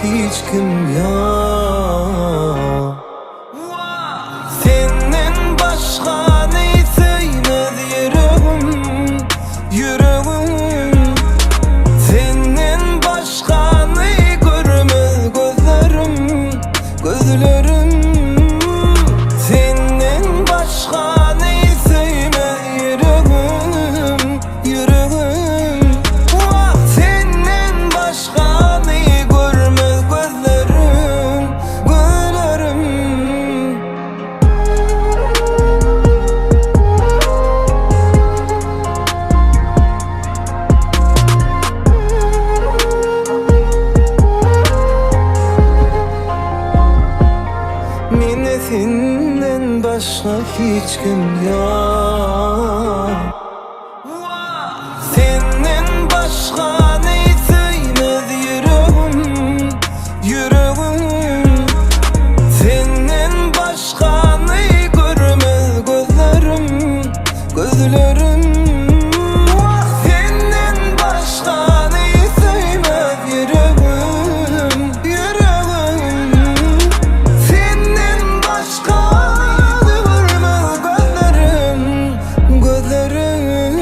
hiç kim yok. Senden başka ne söymez yüreğim, yüreğim. Senden başka ne görmez gözlerim, gözlerim. Senden başka ne söymez yüreğim, yüreğim. Senden başka ne görmez gözlerim, gözlerim. Meni senden başka hiç kim yok. Senden başka ne söymez yüreğim, yüreğim. Senden başka ne görmez gözlerim, gözlerim. Senden başka ne söymez yüreğim, yüreğim. Senden başka ne görmez gözlerim, gözlerim.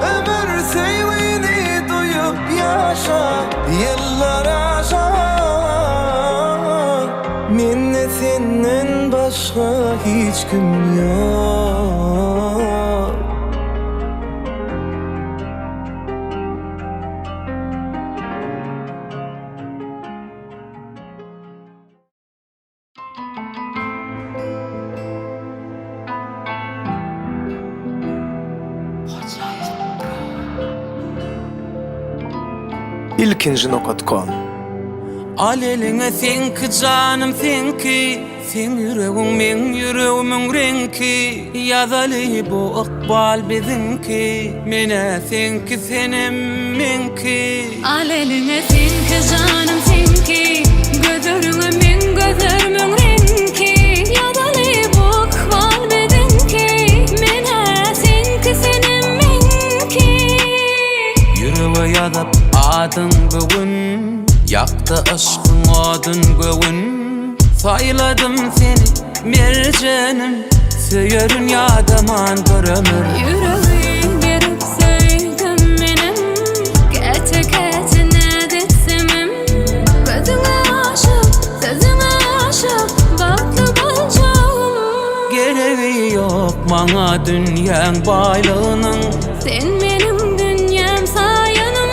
Ömür sevgini duyup yaşa, yıllar aşar. Mende senden başka hiç kim yok. ilkinci.com. Al eline sen ki canım sen ki, sen yüreğim men yüreğimin renki. Yazalı bu ikbal bizimki, mene sen ki senem menki. Al eline sen ki canım sen ki, gözlerime men gözlerimin renki. Yazalı bu ikbal bizimki, mene sen ki senem menki. Yüreğe yazıp adın bugün, yaktı aşkın adın bugün. Sayladım seni mercenim, söyürün yadaman görümür. Yüreğim verip sevdim benim, kete kete ne desem. Gözüne aşık, sözüne aşık, baklı balcağım. Gereği yok bana dünyanın baylığının, Sen benim dünyam sayanım.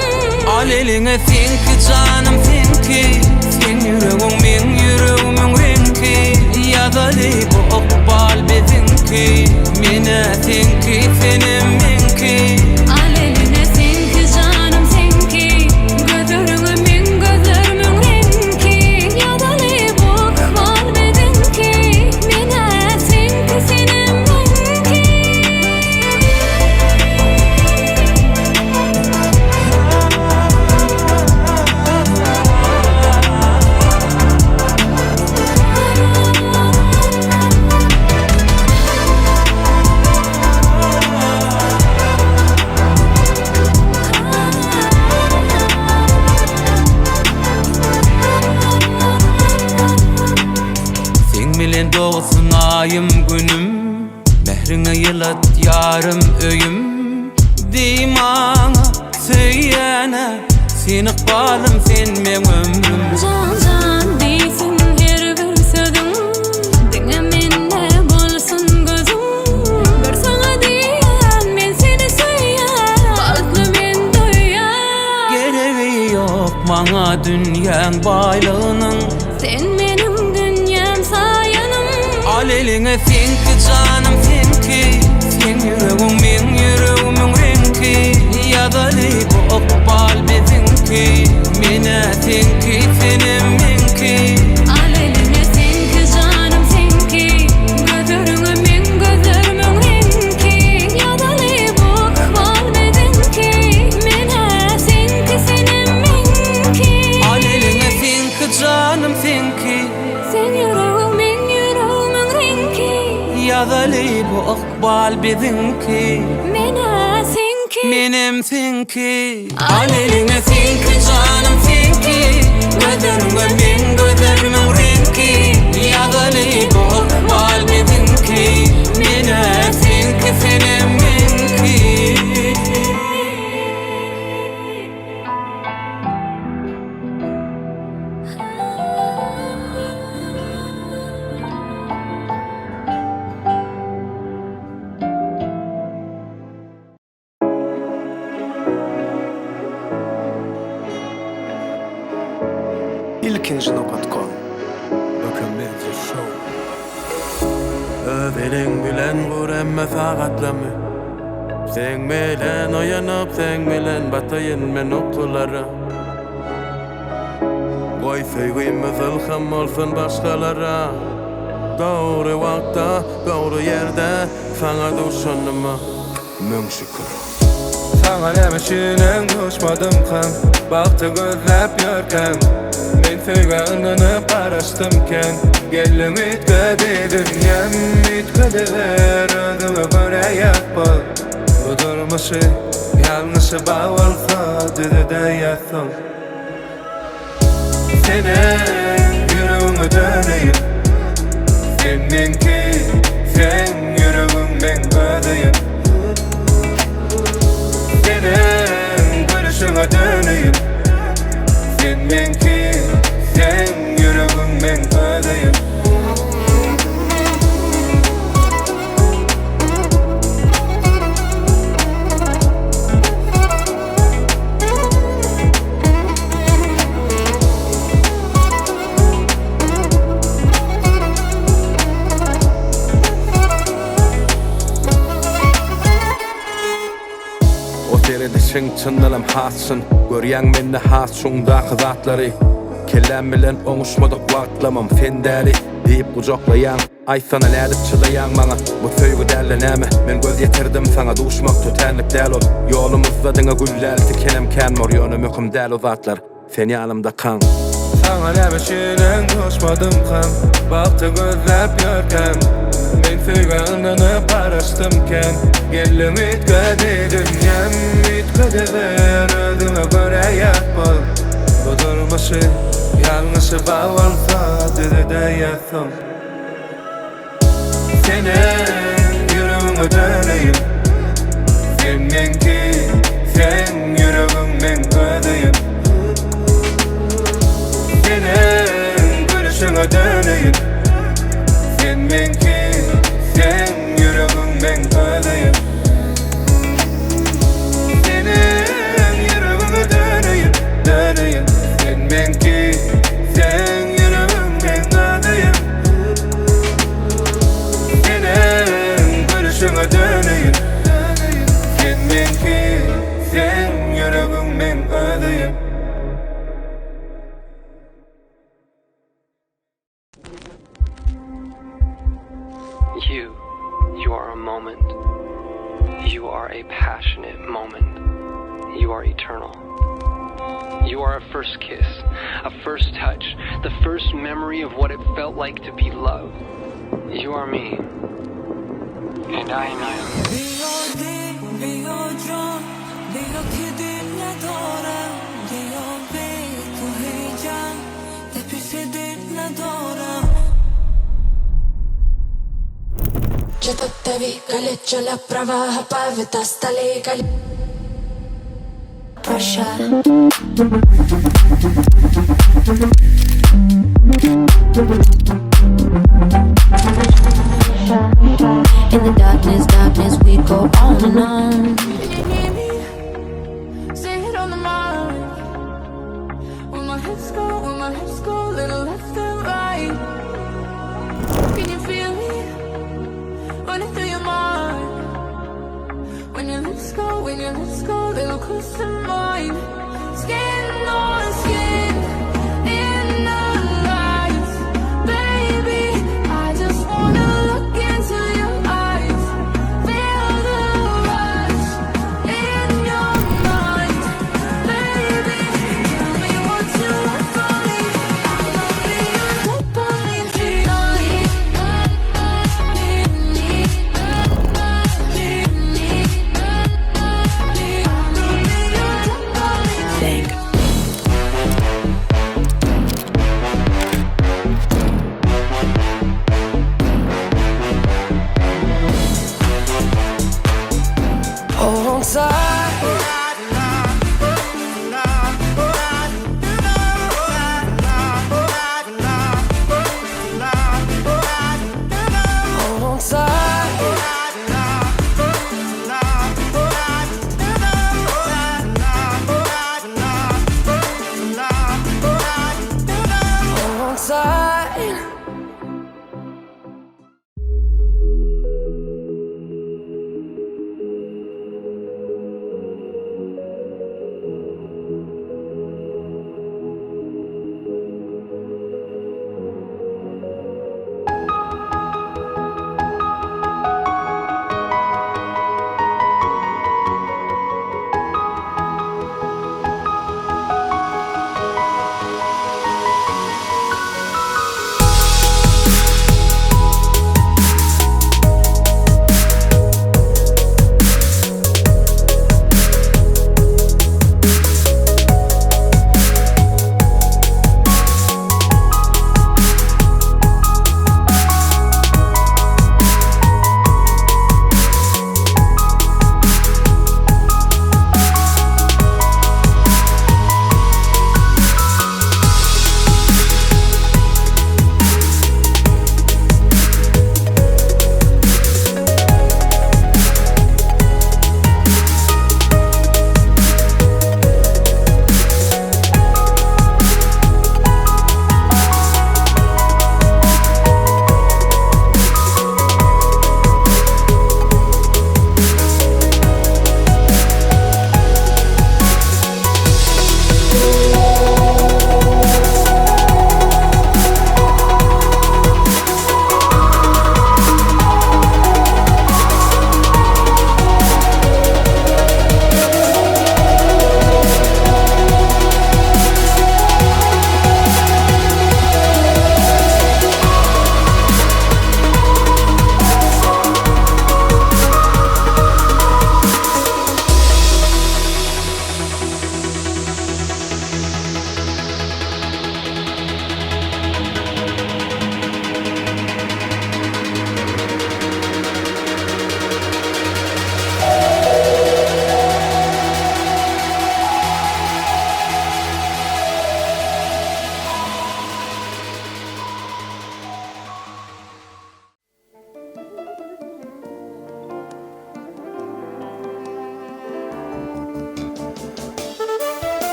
al eline sen ki canım sen ki, sen yüreğim men yüreğimin renki. Yazalı bu ikbal bizimki, mene sen ki senem menki. Al eline sen ki canım sen ki, gözlerime men gözlerimin renki. Yazalı bu ikbal bizimki, mene sen ki senem menki. Sen bilen doğsun ayım günüm, mehrine yılat yarım öyüm. Dimana söyleyene, sen ikbalım sen men ömrüm. Can can deysin her bir sözüm, dinlemende bolsun gözüm. Bir sana diyen men seni söyleyen, baklı men duyan. Gereği yok bana dünyanın baylığının, Sen benim dünyam sayanım. al eline sen ki canım sen ki, sen yüreğim men yüreğimin renki. Yazalı bu ikbal bizimki, mene sen ki senem menki. Al eline sen ki canım sen ki, gözlerime men gözlerimin renki. Yazalı bu ikbal bizimki, mene sen ki senem menki. Al eline sen bedinki Mene senki Menem senki Aleline senki canım senki Gözlerime men gözlerimin renki Yağılı bu akbal bedinki Mene senki senem menki ilkinci.com Ökümleci show Öveling bilen vur emme sağatlamy Sen bilen oyanıp sen bilen batayın men okulara Goy sevgimiz ilham olsun başkalara Doğru vakta, doğru yerde sana düşanıma Mün şükür Sana nemişinen düşmadım kan Baktı gözlep yörken Men sevganını paraştımken Geldim itkededim yem İtkediler ödümü göre yapma Bu durmuşu yanlışı bağırsa Dedi de yatsam Senin yüreğimi döneyim Seninki sen yüreğim ben ödeyim Senin gülüşüne döneyim Seninki sen yüreğim ben ödeyim Sen çınlalım hatsın Görýän mende has şuňdaky zatlary Kellem bilen oňuşmadyk wagtlamam fendäli diýip gujaklaýan Aýsana nädip çylaýan maňa Bu söýgü dälle näme Men göz ýetirdim sana duşmak tötenlik däl ol Ýolumyzda diňe gülläldi kenem känmor ýönüm öküm däl o zatlar Sen ýanymda kan Sana nämişinen duşmadım kan Bakty gözläp ýörken Men söýgänini paraştymken Geldim itkededim yem İtkediler ödüme göre yapma Bu durmuşu yanlışı bağırsa Dedi de yatsam Senin yüreğimi döneyim Seninki sen yüreğim ben ödeyim Senin gülüşüne döneyim Seninki sen yüreğim ben ödeyim Senin yüreğime döneyim, döneyim Seninki sen yüreğim ben ödeyim Senin gülüşüne döneyim Seninki sen yüreğim ben ödeyim You are a moment. You are a passionate moment. You are eternal. You are a first kiss, a first touch, the first memory of what it felt like to be loved. You are me, and I am you. Yo te vi que le echo la brava pa' vete hasta legal. Pressure. In the darkness, we go on and on. Can you hear me? Say it on the mic. When my hips go, little left and right. Can you feel me? Running through your mind. When your lips go, little close to mine. Skin on skin, in the lights. Baby, I just wanna look into your eyes. Feel the rush in your mind. Baby, tell me what you want from me. I'ma be your dopamine tonight.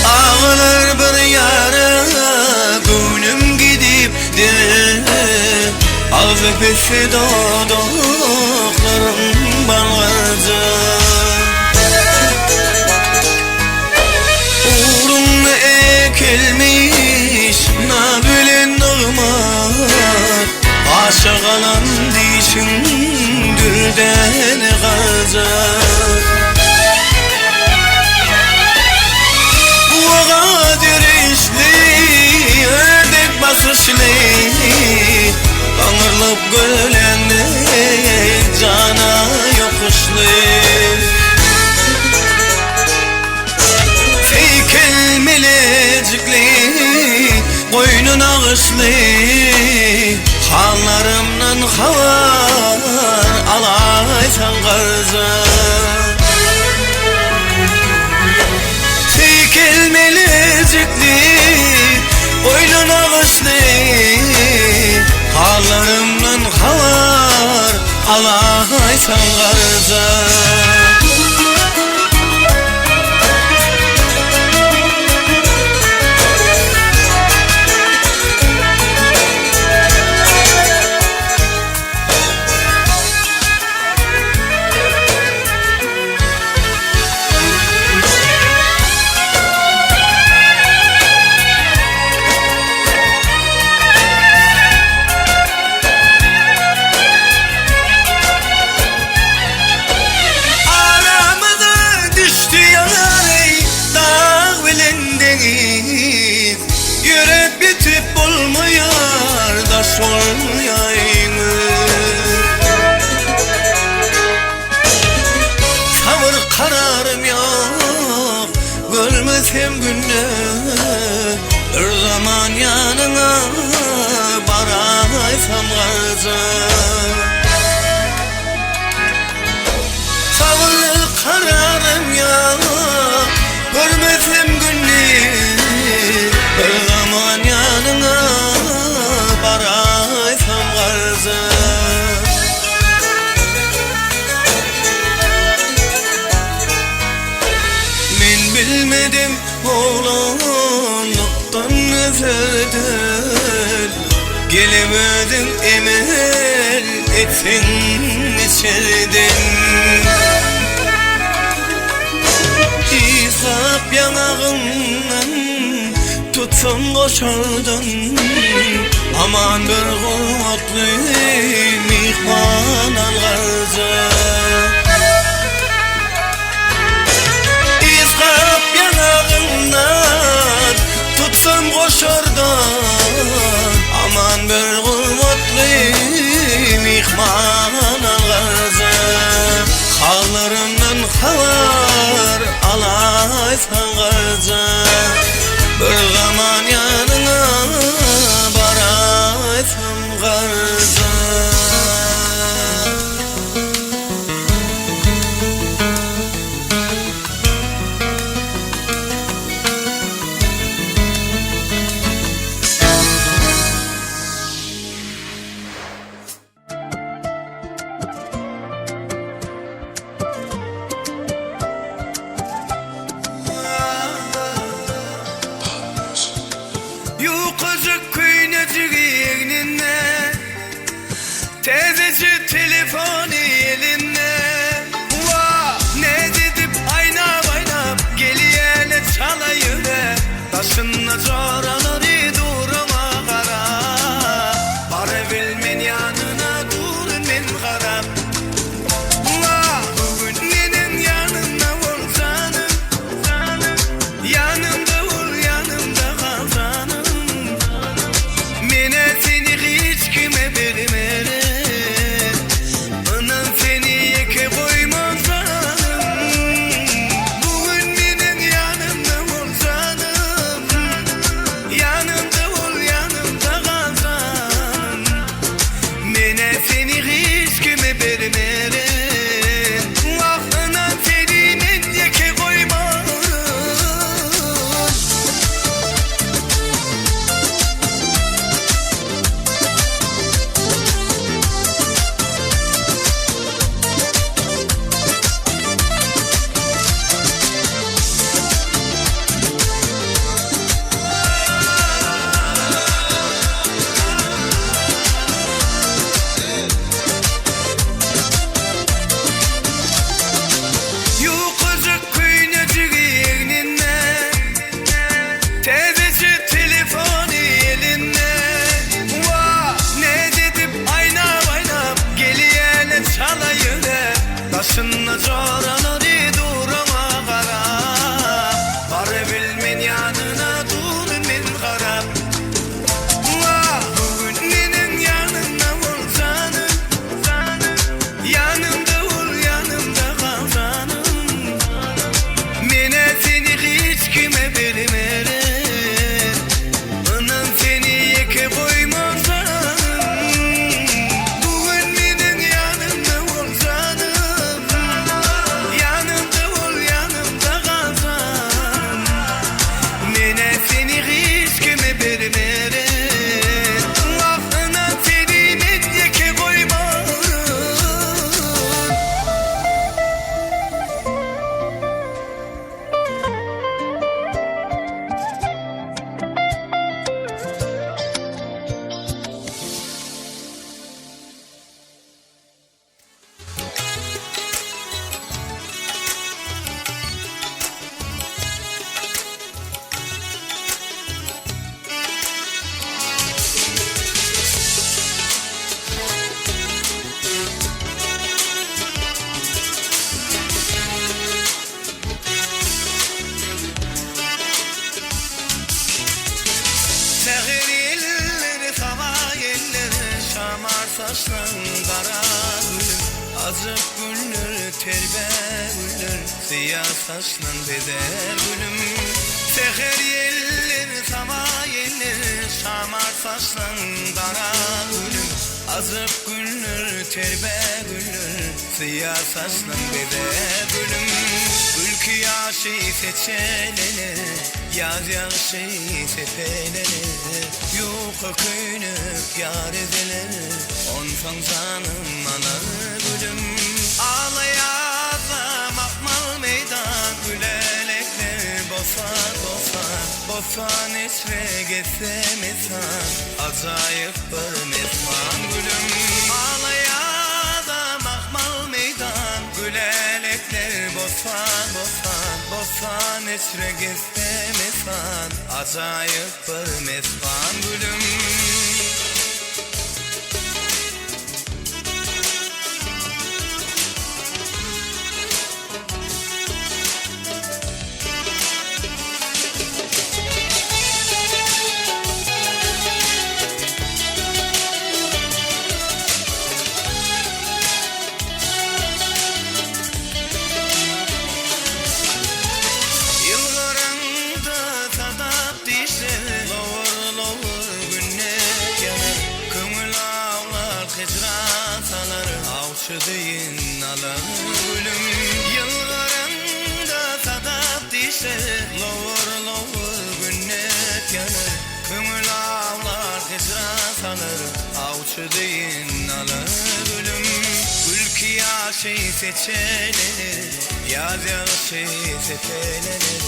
Ağlar bir yara gönlüm gidipdi Ağzı pesi dodoklarım balgadı Uğrumda ekilmiş nabilen nağmat Aşık alan dişin dülden gazar Kadir işli, ördek basışlı Kanırlıp gölenli, cana yokuşlu Feykel melecikli, koynun ağışlı Hallarımdan havar, alaysan garzar Kelmelecikli, boynun ağışlı Hallarımdan havar, alaysan garzar Yürek bitip olmuyor da sol yayını Tavır kararım yok görmesem günü Bir zaman yanına baraysam garzar Tavır kararım yok görmesem günü Bir zaman yanına baraysam garzar Men bilmedim oğlanlıktan neferdir Gelemedin emel etsin içeriden İzap yanağından tutsam koşardın Aman bir kuvvetli mihman al garzar İzgap yanağından tutsam koşardın Aman bir kuvvetli mihman al garzar Hallarımdan havar alaysan garzar Bir zaman yanına baraysam garzar Yukarı kıynacık yeğnine Teyzeci telefonu elinde Ne dedip aynap geliyene çalayıver Taşınla coraları duruma kara Para bilmen yanına durun men karab Bugün nenin yanında ol canım Yanımda ol yanımda kal canım Mene seni hiç kime vermere Inan saçlan kara gülüm Azık güller terbe güller Siyah saçlan beder gülüm Seher yeller sama yeller Şamar saçlan kara gülüm Azık güller terbe güller Siyah saçlan beder gülüm Ülkü yaşı seçelene Yaz yaşı sepelene Yuka köynük yar edene Onsan canım ana gülüm Ağlayaza makmal meydan Gülelekle bosar bosar Bosan esre getse mesan Acayip bir mesman gülüm Ağlayaza makmal meydan Gülelekle bosar bosar Bosan esre getse mesan Acayip bir mesman gülüm Avşıdıyın alan gülüm Yıllarında sadap dişe Lovur lovur günnet yanar Kımıl ağlar hicran sanır Avşıdıyın alan gülüm Ülkü yaşı seçelenir Yaz yaşı sepelenir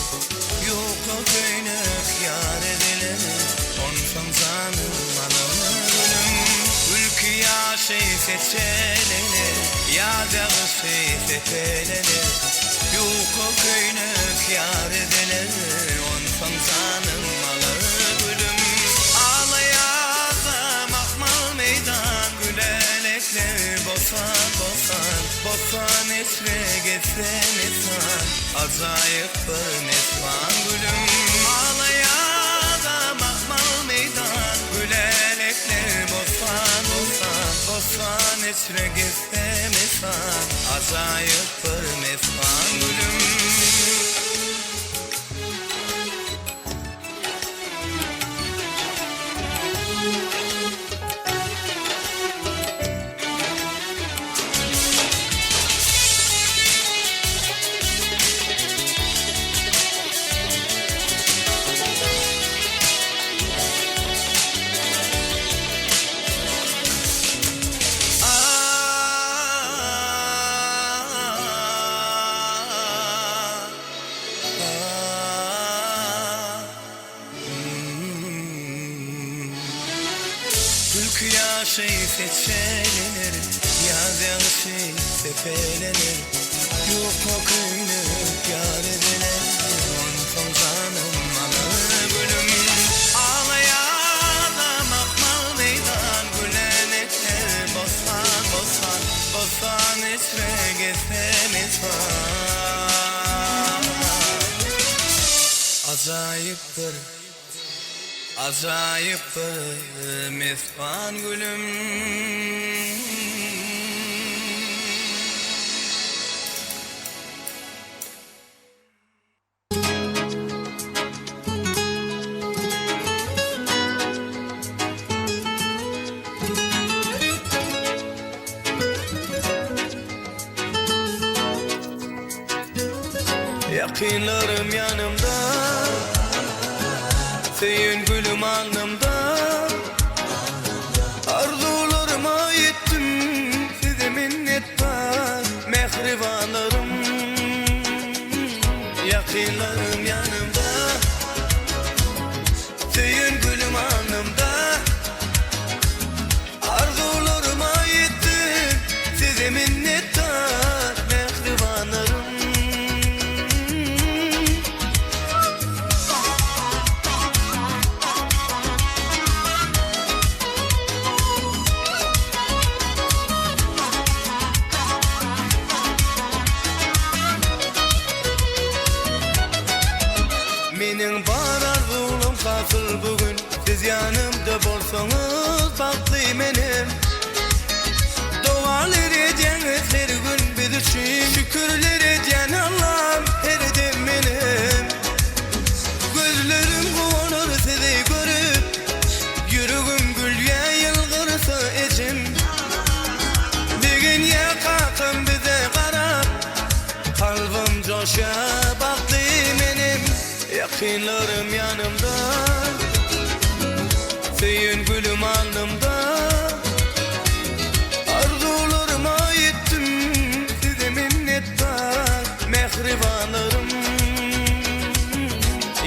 Yuka köynük yar edilir Onsan canım alan gülüm Ülkü yaşı seçelenir Yaz yaşı sepelenir Yuka köynük yar edilir Onsan canım alır gülüm Ağlayaza makmal meydan Gülelekle bosan bosan Bosan esre getse mesan Acayip bir mesman gülüm Ağlayaza makmal meydan Gülelekle bosan bosan Bosan esre getse mesan Acayip bir mesman gülüm Ülkü yaşı seçelenir Yaz yaşı sepelenir Yuka köynük yar edilir Onsan canım alır gülüm Ağlayaza makmal meydan Gülenekler bosan bosan Bosan esre getse mesan Acayiptir Acayip bir meskan gülüm Yakınlarım yanımda Senin gülüm alnımda Arzularıma yettim Size minnet var Mehribanlarım Yakınlarım yanımda Senin gülüm alnımda Arzularıma yettim Size minnet var Mehribanlarım Mening bar arzulum hasıl bugün Siz yanımda bolsanız baktı menim Yakınlarım yanımda, Söyün gülüm alnımda. Arzularıma yettim, size minnettar mehribanlarım.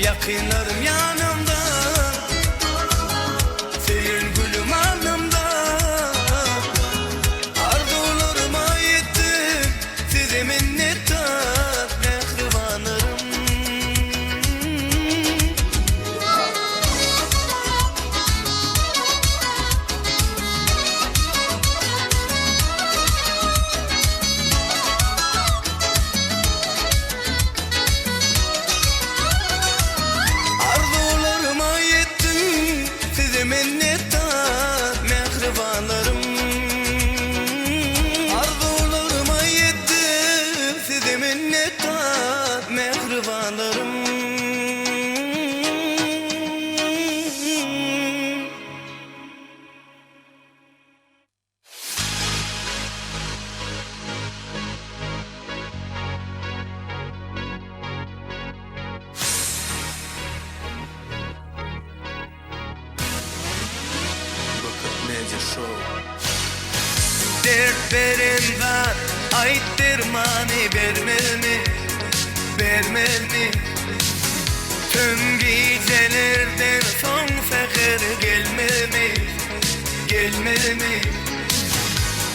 Yakınlarım yanımda, Söyün gülüm alnımda. Arzularıma yettim, size minnettar mehribanlarım. Arzularıma yettim, size minnettar mehribanlarım. Arzularıma yettim, size minnettar mehribanlarım. Dert veren var, ay dermanı vermez mi? Vermez mi? Tüm gecelerden son seher gelmez mi? Gelmez mi?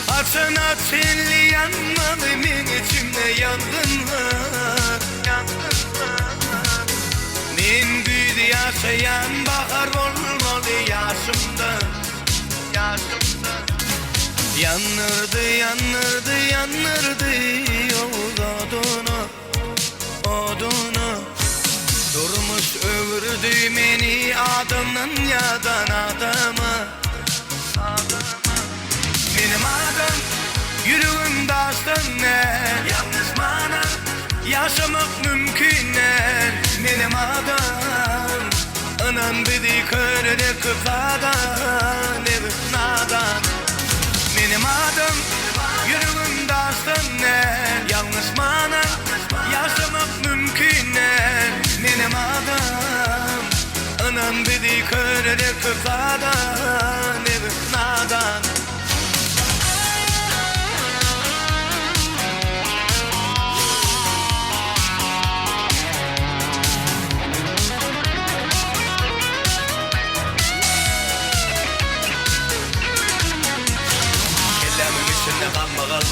Açına çenli yanmalı min içimde yangınlar, yangınlar. Min büyüdü yaşayan bahar olmalı yaşımda, yaşımda. Yanırdı, yanırdı, yanırdı yol odunu, odunu. Durmuş öldürdü beni adamdan yadan adama, adama. Benim adım yüreğimde aslan ne? Yalnız bana yaşamak mümkün ne? Benim adam anan dedi körede kıfadan ev nadan. Benim adım yüreğimde aslan ne? Yalnız bana yaşamak mümkün ne? Benim adam anan dedi körede kıfadan ev nadan.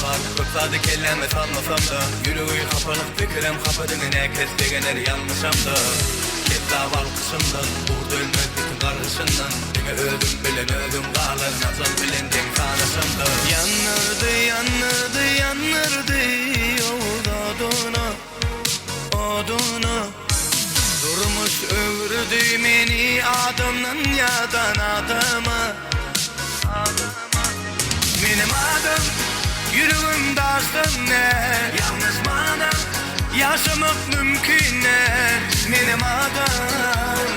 Var Kutsadı kelleme sanmasam da Yürüyü kapalık fikrem kapadığın herkes degener yanlışamda Ketta valkışımdan Burada ölmez bütün karışından Beni öldüm bilen öldüm Bağlar nasıl bilindin tanışımda Yanırdı yanırdı yanırdı Yolda oduna Oduna Durmuş öldürdü beni adamdan yadan adama Adama Benim adım yüreğimde aslan ne? Yalnız bana yaşamak mümkün ne? Benim adam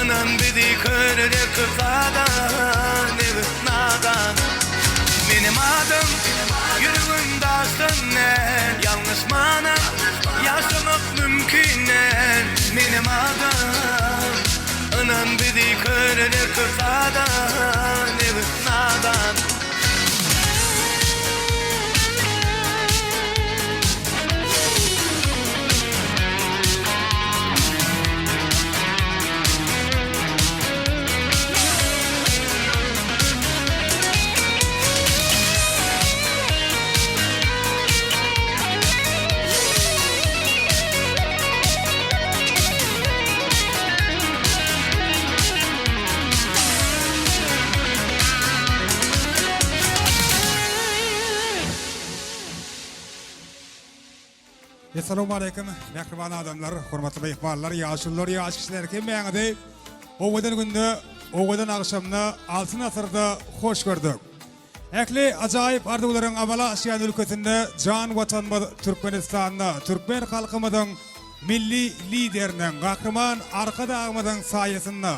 anan dedi körede kıfadan ev nadan. Benim adım yüreğimde aslan ne? Yalnız bana yaşamak mümkün ne? Benim adam anan dedi körede kıfadan ev nadan. Assalamu alaikum, mehriban adamlar, hormatly mehmanlar, yaşlılar, yaş kişiler kim meňide? Owadan günde, owadan akşamda altın asırda hoş gördük. Ekli acayip arzuların amala aşyan ülkesinde can vatanımız Türkmenistan'da Türkmen halkımızın milli liderinin kahraman arkadağımızın sayesinde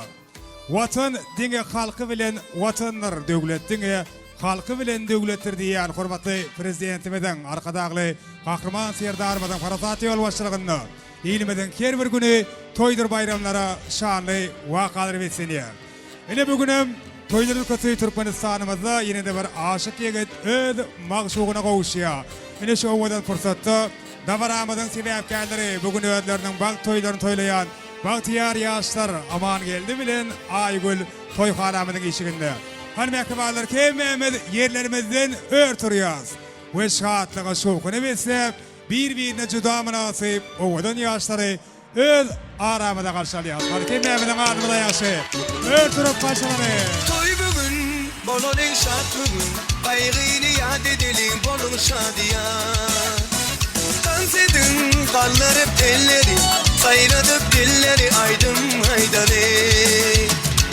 vatan dine halkı bilen vatanlar devletine halkı bilen devlettir diýen hormatly prezidentimizden arkadagly kahraman serdarymyzyň farasatly yol başçylygynda ilimizin her bir günü toydur bayramlara şanly wakalar besenýär. Ene bugünem toydur ülkesi Türkmenistanymyzda ýene-de bir aşyk ýigit öz magşugyna gowuşýar. Ene şu owadan fursatda davaramyzyň sebäpkärleri bugün özleriniň bag toylaryny toylayan bagtyar ýaşlar aman geldi bilen Aýgül toyhanamynyň işiginde. Hanymekbalar kememiz yerlerimizden örtürýäs. We şatlyga şowkuny beslep bir-birine juda münasip owadan ýaşlary öz aramyda garşalýar. Kememizden adyna ýaşy. Örtürip başlany. Toy bugün, bolanyň şat bugün, baýgyny ýad edelim bolun şadiýa. Dans edin, gallarıp elleri, sayradıp dilleri aydın haydari.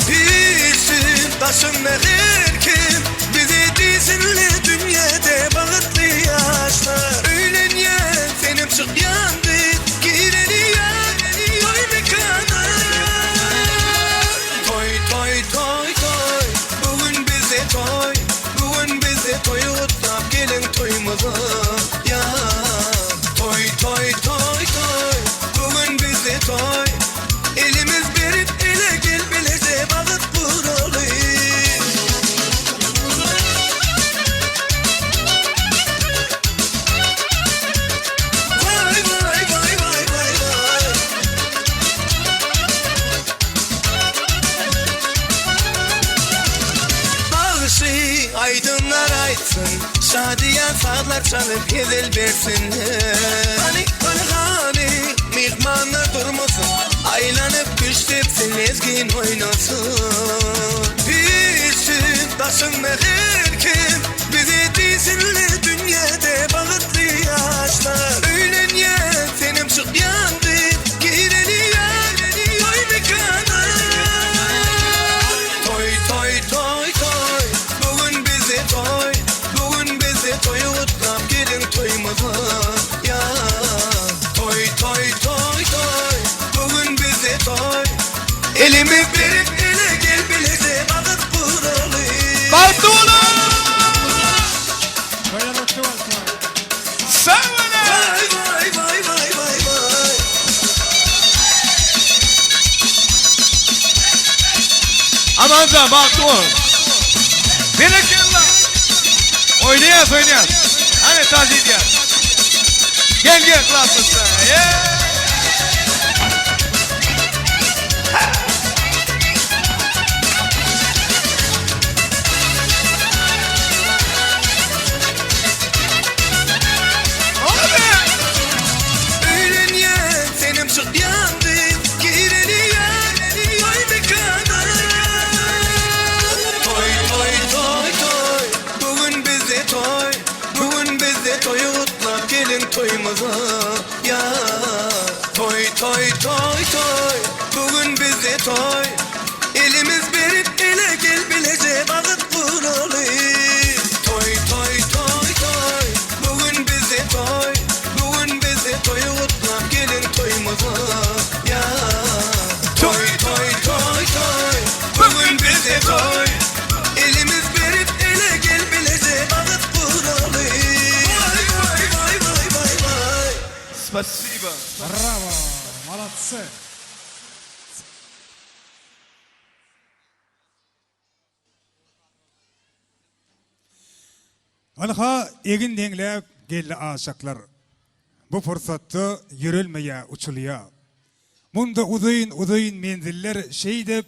Bilsin başımda her kim, bizi dizinli dünyada bağıtlı yaşlar. Öğlenyen senim çık yandı, gireni yan, toy mekana. Toy toy toy toy, bugün bize toy, bugün bize toy utlap gelin toyumuza ya. Toy toy toy toy, bugün bize toy, elimiz berip ele gel bilece bağıt buralı. Vay vay vay vay vay vay. Bağışı aydınlar aytsın, şadiyan sağlar çalıp gedel versin. Hani hani mihmanlar durmasın, aylanıp güç tepsin ezgin oynasın. Bilsin başında her kim, bizi dizinli dünyada bağıtlı yaşlar. Öğlenyen senim çık yandı, gireni yan, toy mekana. Toy toy toy toy, bugün bize toy, bugün bize toy utlap gelin toyumuza ya. Toy toy toy toy, bugün bize toy, elimi verip ele gel bilece bağıt buralı. Bartolo! Vay vay vay vay vay vay. Amanca Bartolo! Berekella! Oynayaz oynayaz. Hani tazid ya. Gel gel klaslısı. Yeah! Öğlenyen senim çık yandı, gireni yan, toy mekana. Toy toy toy toy, bugün bize toy, bugün bize toy utlap gelin toyumuza ya. Toy toy toy toy, bugün bize toy, elimiz berip ele gel bilece bağıt buralı. Toy toy toy toy, bugün bize toy, bugün bize toy utlap gelin toyumuza ya. Toy toy toy toy, bugün bize toy, elimiz berip ele gel bilece bağıt buralı. Vay vay vay vay vay vay. Спасибо. Bravo, молодцы. Anha egin deňläp geldi aşaklar. Bu fursatda yürülmeye uçulýar. Munda uzyn menziller şeýdip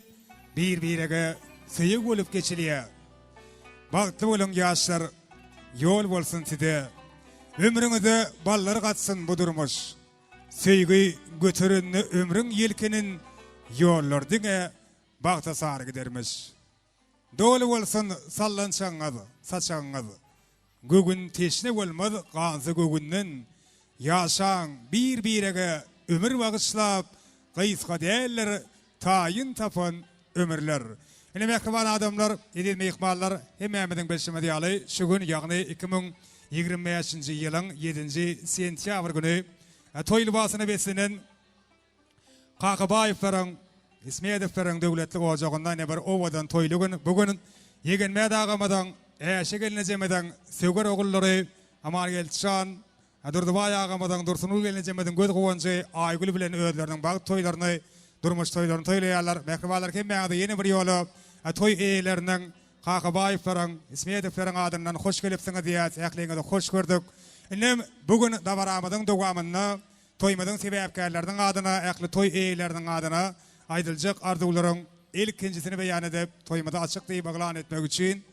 bir-birege söýüp bolup geçilýär. Bagtly bolan ýaşlar ýol bolsun size. Ömrüňizde ballar gatsyn bu durmuş. Söýgi götürenni ömrüň ýelkenin ýollardyňa bagta sary gidermiş. Dolu bolsun sallançaňyz, saçaňyz. Gögün teşne bolmaz gazy gögünden. Ýaşaň bir-birege ömür bagyşlap, gysga däller, taýyn tapan ömürler. Ene mehriban adamlar, edil mehmanlar, hemmemiziň beşime diýaly şu gün ýagny 2025-nji ýylyň 7-nji sentýabr güni toy libasyna beslenen Qaqabaýewlaryň, Ismeýedewlaryň döwletli ojagyndan bir owadan toýlugyn bugün Ýegenmäde agamadan, äşe gelinejemeden söwger ogullary Amal Gelçan, Durdu bayağamadan Dursunul gelinecemedin göz kovancı Aygül bilen ödlerinin bağ toylarını durmuş toylarını toylayanlar mehribalar kemmeğde yeni bir yolu toy eğilerinin Kakabayıfların İsmiyediflerin adından hoş gelipsiniz diye ekliğine de hoş gördük. İnnem bugün davaramadın dogamını toymadın sebepkarlarının adına ekli toy eğilerinin adına aydılacak arzuların ilk ikincisini beyan edip toymada açık deyip ilan etmek için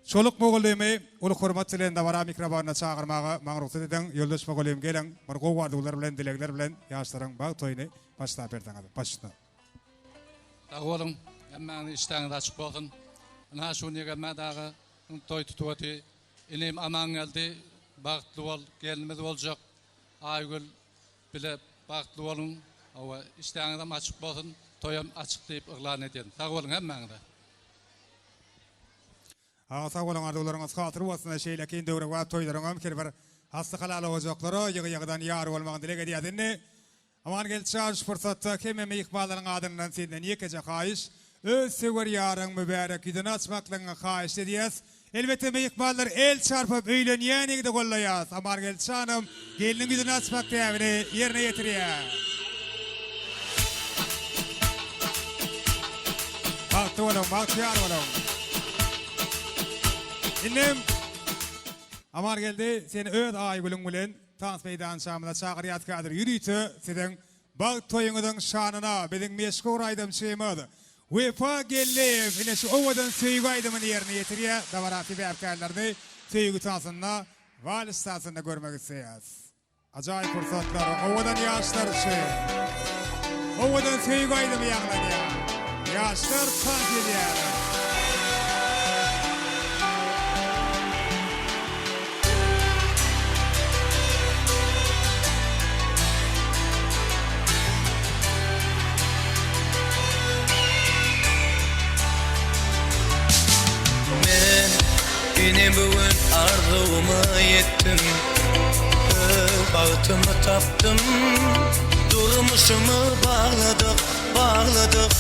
Çoluk moğulluğumu ulu hurmat dilen davara mikrofonuna çağırmağa mağrukta dedin yoldaş moğulluğum gelen margo vardılar bilen dilekler bilen yaşların bağ toyunu başta bertanıdı. Başta. Oğlum, hemen işten de açık bakın. Ana şu nigeme dağı toy tutuvatı. İnim aman geldi. Baktlı ol, gelmedi olacak. Aygül bile baktlı olun. Ama işten de açık bakın. Toyum açıklayıp ilan edin. Sağ olun hemen de. Sağ olun arzularınız hatır olsun. Şeyle kendi devre var toylarına bir bir hasta halalı olacakları. Yığıdan yar olmağın dilek ediyadını. Aman gel çağırış fırsatta kememe ikbalların adından senden yekece kayış. Öz sever yarın mübarek yüzünü açmaklığına kayış ediyaz. Elbette meyikballar el çarpıp öyle niyeni de kollayaz. Aman gel çağınım gelinin yüzünü açmak devrini yerine getiriyor. Baktı oğlum, baktı yar oğlum. İnnem Amar geldi seni öd Aygül'ün bilen Tans meydan şamına çağırıyat kadır yürüytü sizin bağ toyunuzun şanına bizim meşgul aydım şeymadı. Vefa geldim yine şu ovadan söygü aydımın yerine getiriyor. Davarafi beyapkarlarını söygü tansında valiz tansında görmek isteyiz. Acayip fırsatlar ovadan yaşlar şey. Ovadan söygü aydımı yaklanıyor. Yaşlar tans ediyor. Yine bugün arzuma yettim Bağıtımı taptım Durmuşumu bağladık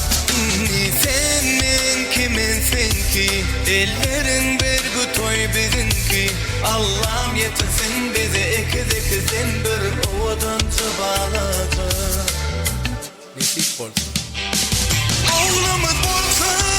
Senin kiminsin ki Ellerin bir bu toy bizimki Allah'ım yetirsin bizi ikizin bir ovadan bağladı Nesip olsun Oğlumuz bolsun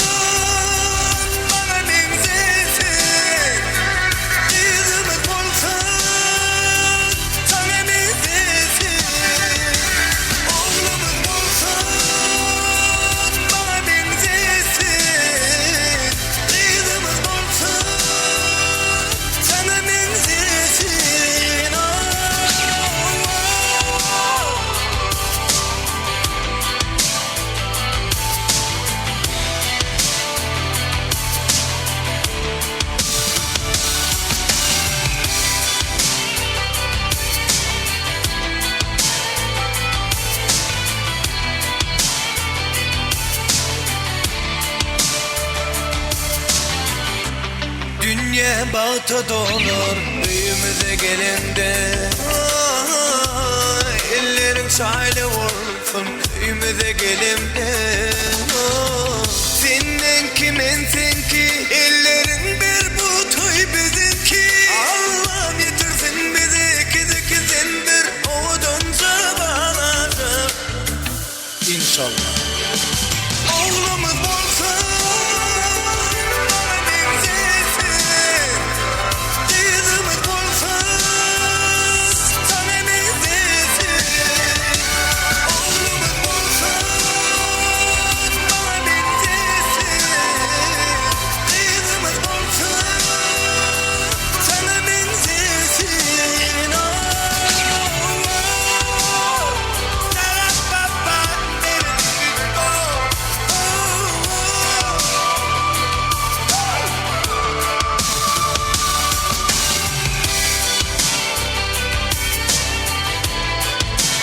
Dünya bağıta dolur Büyümüze gelinde Ellerin şaile vursun Büyümüze gelinde Senin kiminsin ki Ellerin bir bu toy bizimki Allah'ım yetirsin bizi ikizin bir ovadanca bağladı İnşallah Oğlumuz bolsa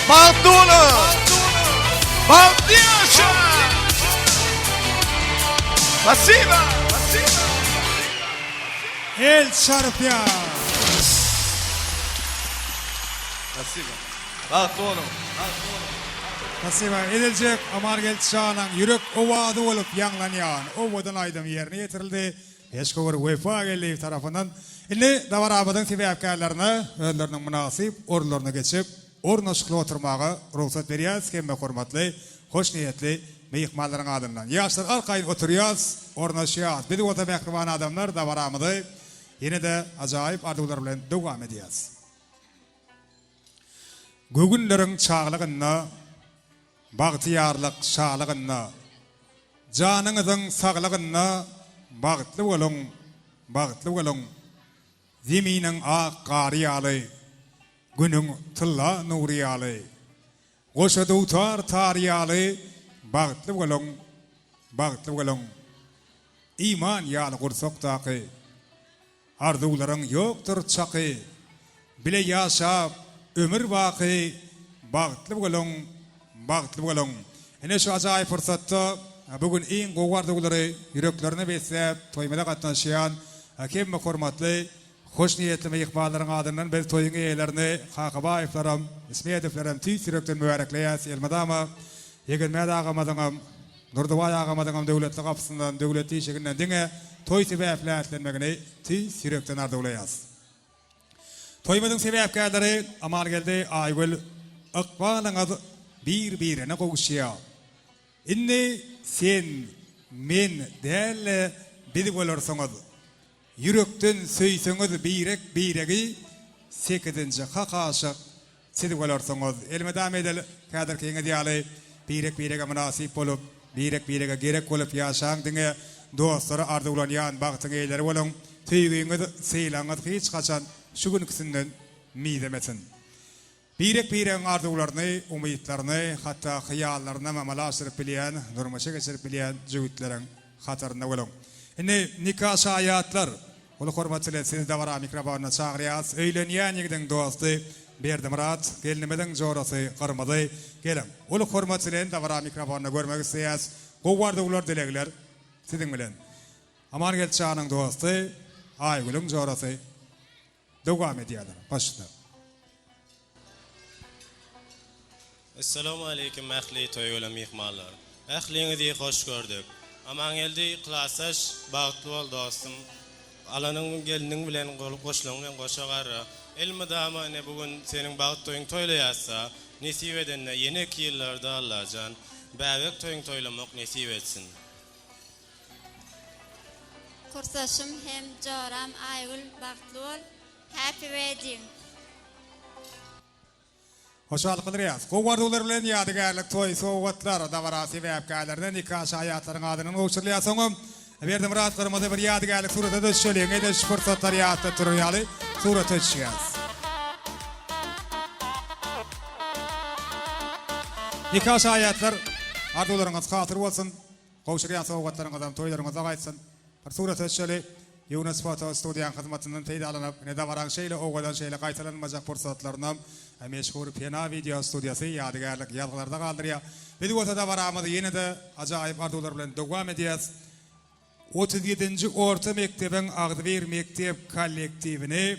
Mantuna! Maldiasha! Pasiva! El çarpıyor. Pasiva. Mantuna! Pasiva edilecek Amar gel çağınan yürek ovadı olup yanlanyan. Ovadan aydım yerine getirildi. Eşkovur Vefa Gelli tarafından Indi davarabadın sebäpkärlerini önlerinin münasip orlarına geçip ornaşykly oturmagy ruhsat berýäs kemme hormatly, hoş niýetli mehmanlaryň adyndan. Ýaşlar arkaýyn oturýas, ornaşýas. Bizi ota mähriban adamlar davaramydy. Ýene de ajaýyp arzular bilen dowam edýäs. Gögünleriň çaglygyna, bagtyarlyk şalygyna, janyňyzyň saglygyna bagtly boluň, bagtly boluň. Zeminin ak qariyalı, günün tılla nuriyalı, qoşa dutar tariyalı, bağıtlı bolun, iman yalı qursoqtaqı, arzuların yoktur çaqı, bile yaşap, ömür baqı, bağıtlı bolun. Ene şu acayip fırsatda, bugün en qoğardıqları yüreklerini beslep, toymada qatnaşıyan, kemme hormatly, hoş niyetli mehmanlaryň adyndan biz toýuň eýelerini Haqabaýewlaram, İsmeýedewlaram tüý sürekden mübarekleýäs. Elmadama Ýegenmäd agamadyňam, Nurdubaý agamadyňam döwletli gapysyndan, döwletli işiginden diňe toý sebäplätlenmegini tüý sürekden arzuwlaýas. Toýmadyň sebäpkärleri amal geldi Aýgül Ykbalyň bir-birine gowuşýar. Inni sen, men däle bizi bolarsaňyz, yürekten söýseňiz biregi 8-nji hakaşyk sizi bolarsaňyz, elmedam edel kädir keňe diýaly birege münasip bolup, birege gerek bolup ýaşaň diňe dostlary arzuwlanýan bagtyň eýleri bolan, tüýgüňiz seýlaňyz hiç kaçan şu günkisinden midemesin. Birek arzuwlaryny, umytlaryny, hatda hyýallaryny mamalaşdyryp bilýän, durmuşa geçirip bilýän jüwütleriň hatarynda bolan. Indi nikah şaýatlar, ulu hormatly siz dawara mikrofonuna çagyrýas. Öýlenýän ýigdiň dosty Berdimurat, gelinimediň jorasy Garmady. Gelin, ulu hormatly dawara mikrofonuna görmek isleýäs. Gowwardy ular dilegler siziň bilen. Aman gel çanyň dosty Aýgüliň jorasy dowam edýärler. Başda. Assalamu alaykum ähli toýgula mehmanlar. Ähliňizi hoş gördük. Aman geldi klasaş bagtly bol dostum. Alanyň geliniň bilen goşulaňdan goşagara. Elmedama ne bugün seniň bagat toýuň toýlaýasa, nesip edenne ýene 2 ýyllarda Allahan bäwek toýuň toýlamak nesip etsin. Kursaşym hem joram Aýgül bagtly bol. Happy wedding. Hoşal qılırýas. Gowwardylar bilen ýadygärlik toý sowgatlar dawara sebäpkärlerden nikah şaýatlaryň adyny uçurlaýasyňam. Berdimurat Garmady bir ýadygärlik surata düşýärler. Ede fırsatlar ýatda turýaly surata düşýär. Nikah şaýatlar arzuwlaryňyz hatyr bolsun. Gowşurýan sowgatlaryň adam toýlaryňyza gaýtsyn. Bir surata düşýärler. Yunus Foto Studiýan hyzmatynyň teýdi alanyp, ne dawaran şeýle owadan şeýle gaýtalanmajak fursatlaryny meşhur pena video studiýasy ýadygärlik ýalgylarda galdyrýar. Biz bu dawaramyzy ýene de ajaýyp arzuwlar bilen dowam edýäs. 37-nji orta mektebiň Agdyber mektep kollektiwini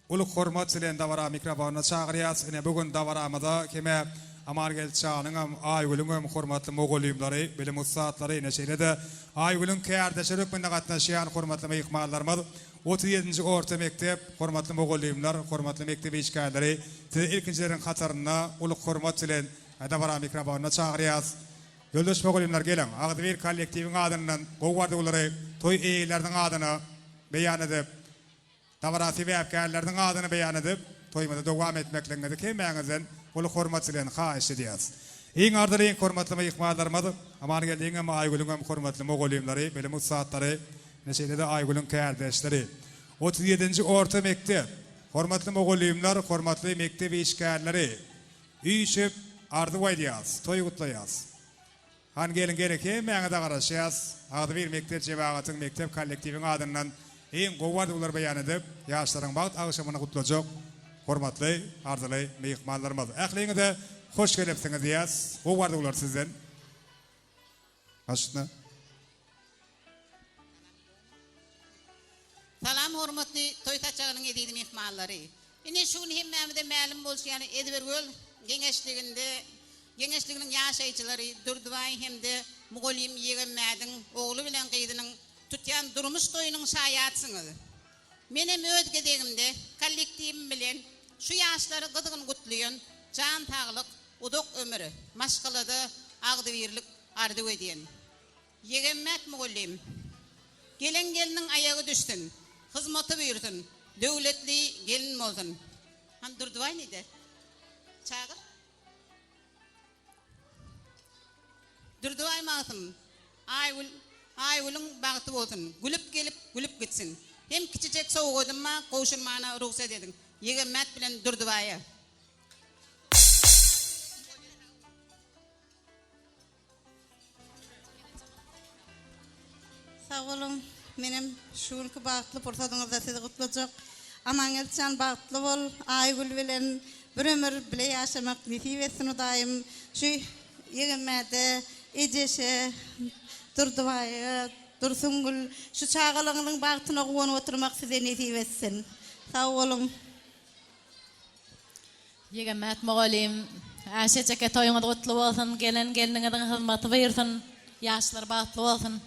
uluk hormat bilen dawara mikrofonuna çagyrýas. Ene bugün dawaramyda kime Amargel çanyňam Aýgüliň hormatly mogollymlary, bilim ustatlary ene şeýle de Aýgüliň kärdeşilik bilen gatnaşýan hormatly mehmanlarymyz 37-nji orta mektep hormatly mogollymlar, hormatly mektep işgärleri, siz ilkinjileriň hatarına uluk hormat bilen dawara mikrofonuna çagyrýas. Ýoldaş mogollymlar gelen Agdyber kollektiwiň adyndan gowwardy toy eýleriniň adyny beýan edip, dawara sebäpkärleriň adyny beýan edip, toýmada dowam etmekleňizi kemäňizden ulu hormat bilen haýyş edýäs. Iň ardyry hormatly mehmanlarymyz, aman geldiňe Aýgüliň hormatly mogollymlary, bilim ustatlary, neşeýle de Aýgüliň kärdeşleri. 37-nji orta mektep, hormatly mogollymlar, hormatly mektep işgärleri, üýşip arzuw edýäs, toý gutlaýas. Han gelin gereke meňe de garaşýas. Agdyber mektep jemagynyň mektep kollektiwiň adyndan iň gowwardylar beýan edip, ýaşlaryň bagt agşamyny gutlajak. Hormatly, arzuly mehmanlarymyz. Ähliňe de hoş gelepsiňiz diýäs. Gowwardylar sizden. Başna. Salam hormatly toý taçagynyň edýdi mehmanlary. Ine şuny hemmämide ma'lum bolşýan Edbergöl Geňeşliginiň ýaşaýjylary Durdubaý hemde Mogollym Ýegenmädiň ogly bilen gyzynyň tutýan durmuş toýunyň şaýatsyňyz. Menem öz gedegimde kollektivim bilen şu yaşları gıdığın gutluyon, can tağlık, uduk ömürü, maşgılada ağdı birlik ardı ödeyen. Yegenmek muğullim. Gelen gelinin ayağı düşsün, hizmeti buyursun, devletli gelin olsun. Han durduvay neydi? Çağır. Durduvay mağsın. Aywulun bağıtı olsun. Gülüp gelip gülüp gitsin. Hem küçücek soğuk odun ma, koşulmana ruhsat edin. Yegenmek bilen durduvaya. Sağ olun. Benim şuurki bağıtlı portadığınızda sizi kutlayacak. Aman elçan bağıtlı bol. Aygül bilen bir ömür bile yaşamak nasip etsin o daim. Şu yegenmede, Eceşe, Durduvaya, Dursungul, şu çağalarının bağıtına kuvanı oturmak size nasip etsin. Sağ olun. Yegenmet muğalim. Aşeceke toyuңuz kutlu olsun. Geliniňiziň hyzmaty buyursun. Yaşlar bağıtlı olsun.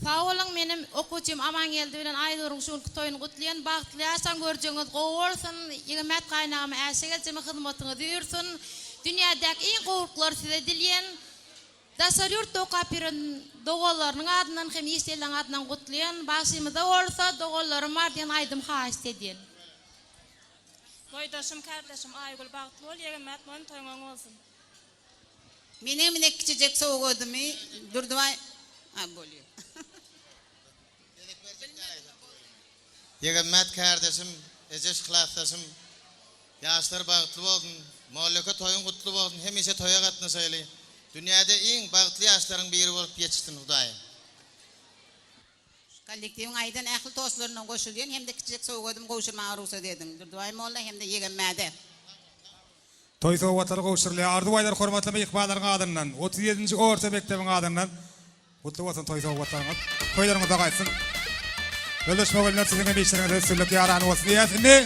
Sağ olun, menim okuçum aman geldi bilen Aydur'un şulky toyuny gutlayan bagtly ýaşan görjeňiz gowy bolsun. Yegemet gaýnamy äşe gelçemi hyzmatyňyz ýürsün. Dünýädäki iň gowruklar size dilýän. Dasaryurt Tokapirin dogalarynyň adyndan hem ýeşdelen adyndan gutlayan başymyzda bolsa dogalarym bar diýen aýdym haýyş edýän. Toydaşym kardeşim Aygül bagtly bol, yegemet bolan toýuň bolsun. Menem ne küçücek soğuk odumy durduvay bolýar. Yegenmet kardeşim, Eceş klassdaşym, yaşlar bagtly bolsun, mollaka toyuň gutly bolsun, hemişe toya gatnaşaýly. Dünýäde iň bagtly yaşlaryň biri bolup geçsin Hudaýym. Kollektivin aýdan ähli dostlaryna goşulýan hem de küçücek soğuk odum goşulmagy ruhsat edin. Durduvay molla hem de yegenmäde. Toy sowatlary gowşurly arduwaylar hormatlama ýykbalaryň adyndan 37-nji orta mektebiň adyndan gutly bolsun toy sowatlaryňyz. Toýlaryňyz da gaýtsyn. Yoldaşmagylar siziňe beşeriňizde sürlük ýarany bolsun diýäsini.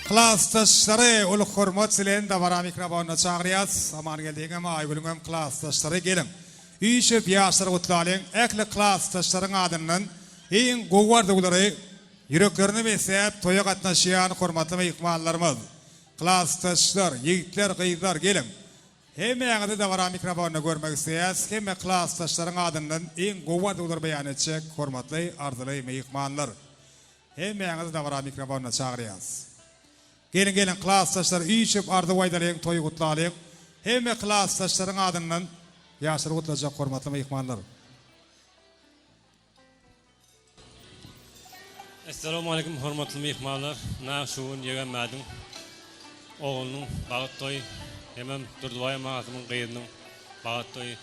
Klassdaşlary uly hormat bilen dabara mikrofona çagyrýas. Aman geldiňem Aýgülüňem klassdaşlary gelin. Üýşep ýaşlary gutlalyň ekli klassdaşlaryň adyndan iň gowardygulary ýüreklerini besep toýa gatnaşýan hormatly mehmanlarymyz. Klassdaşlar, ýigitler, gyzlar gelin. Hemmeňizi dabara mikrofona görmek isleýäs. Hemme klassdaşlaryň adyndan iň gowardygulary beýan etjek hormatly arzuly mehmanlar. Hemmeňizi dabara mikrofona çagyrýas. Gelin klassdaşlar üýçüp ardy waýdalyň toýy gutlalyň. Hemme klassdaşlaryň adyndan ýaşary gutlajak hormatly mehmanlar. Assalamu alaykum hormatly mehmanlar. Naşuun yegenmädiň oğlunyň bagat toy hemem Durdubay magazynyň gyýynyň bagat toy.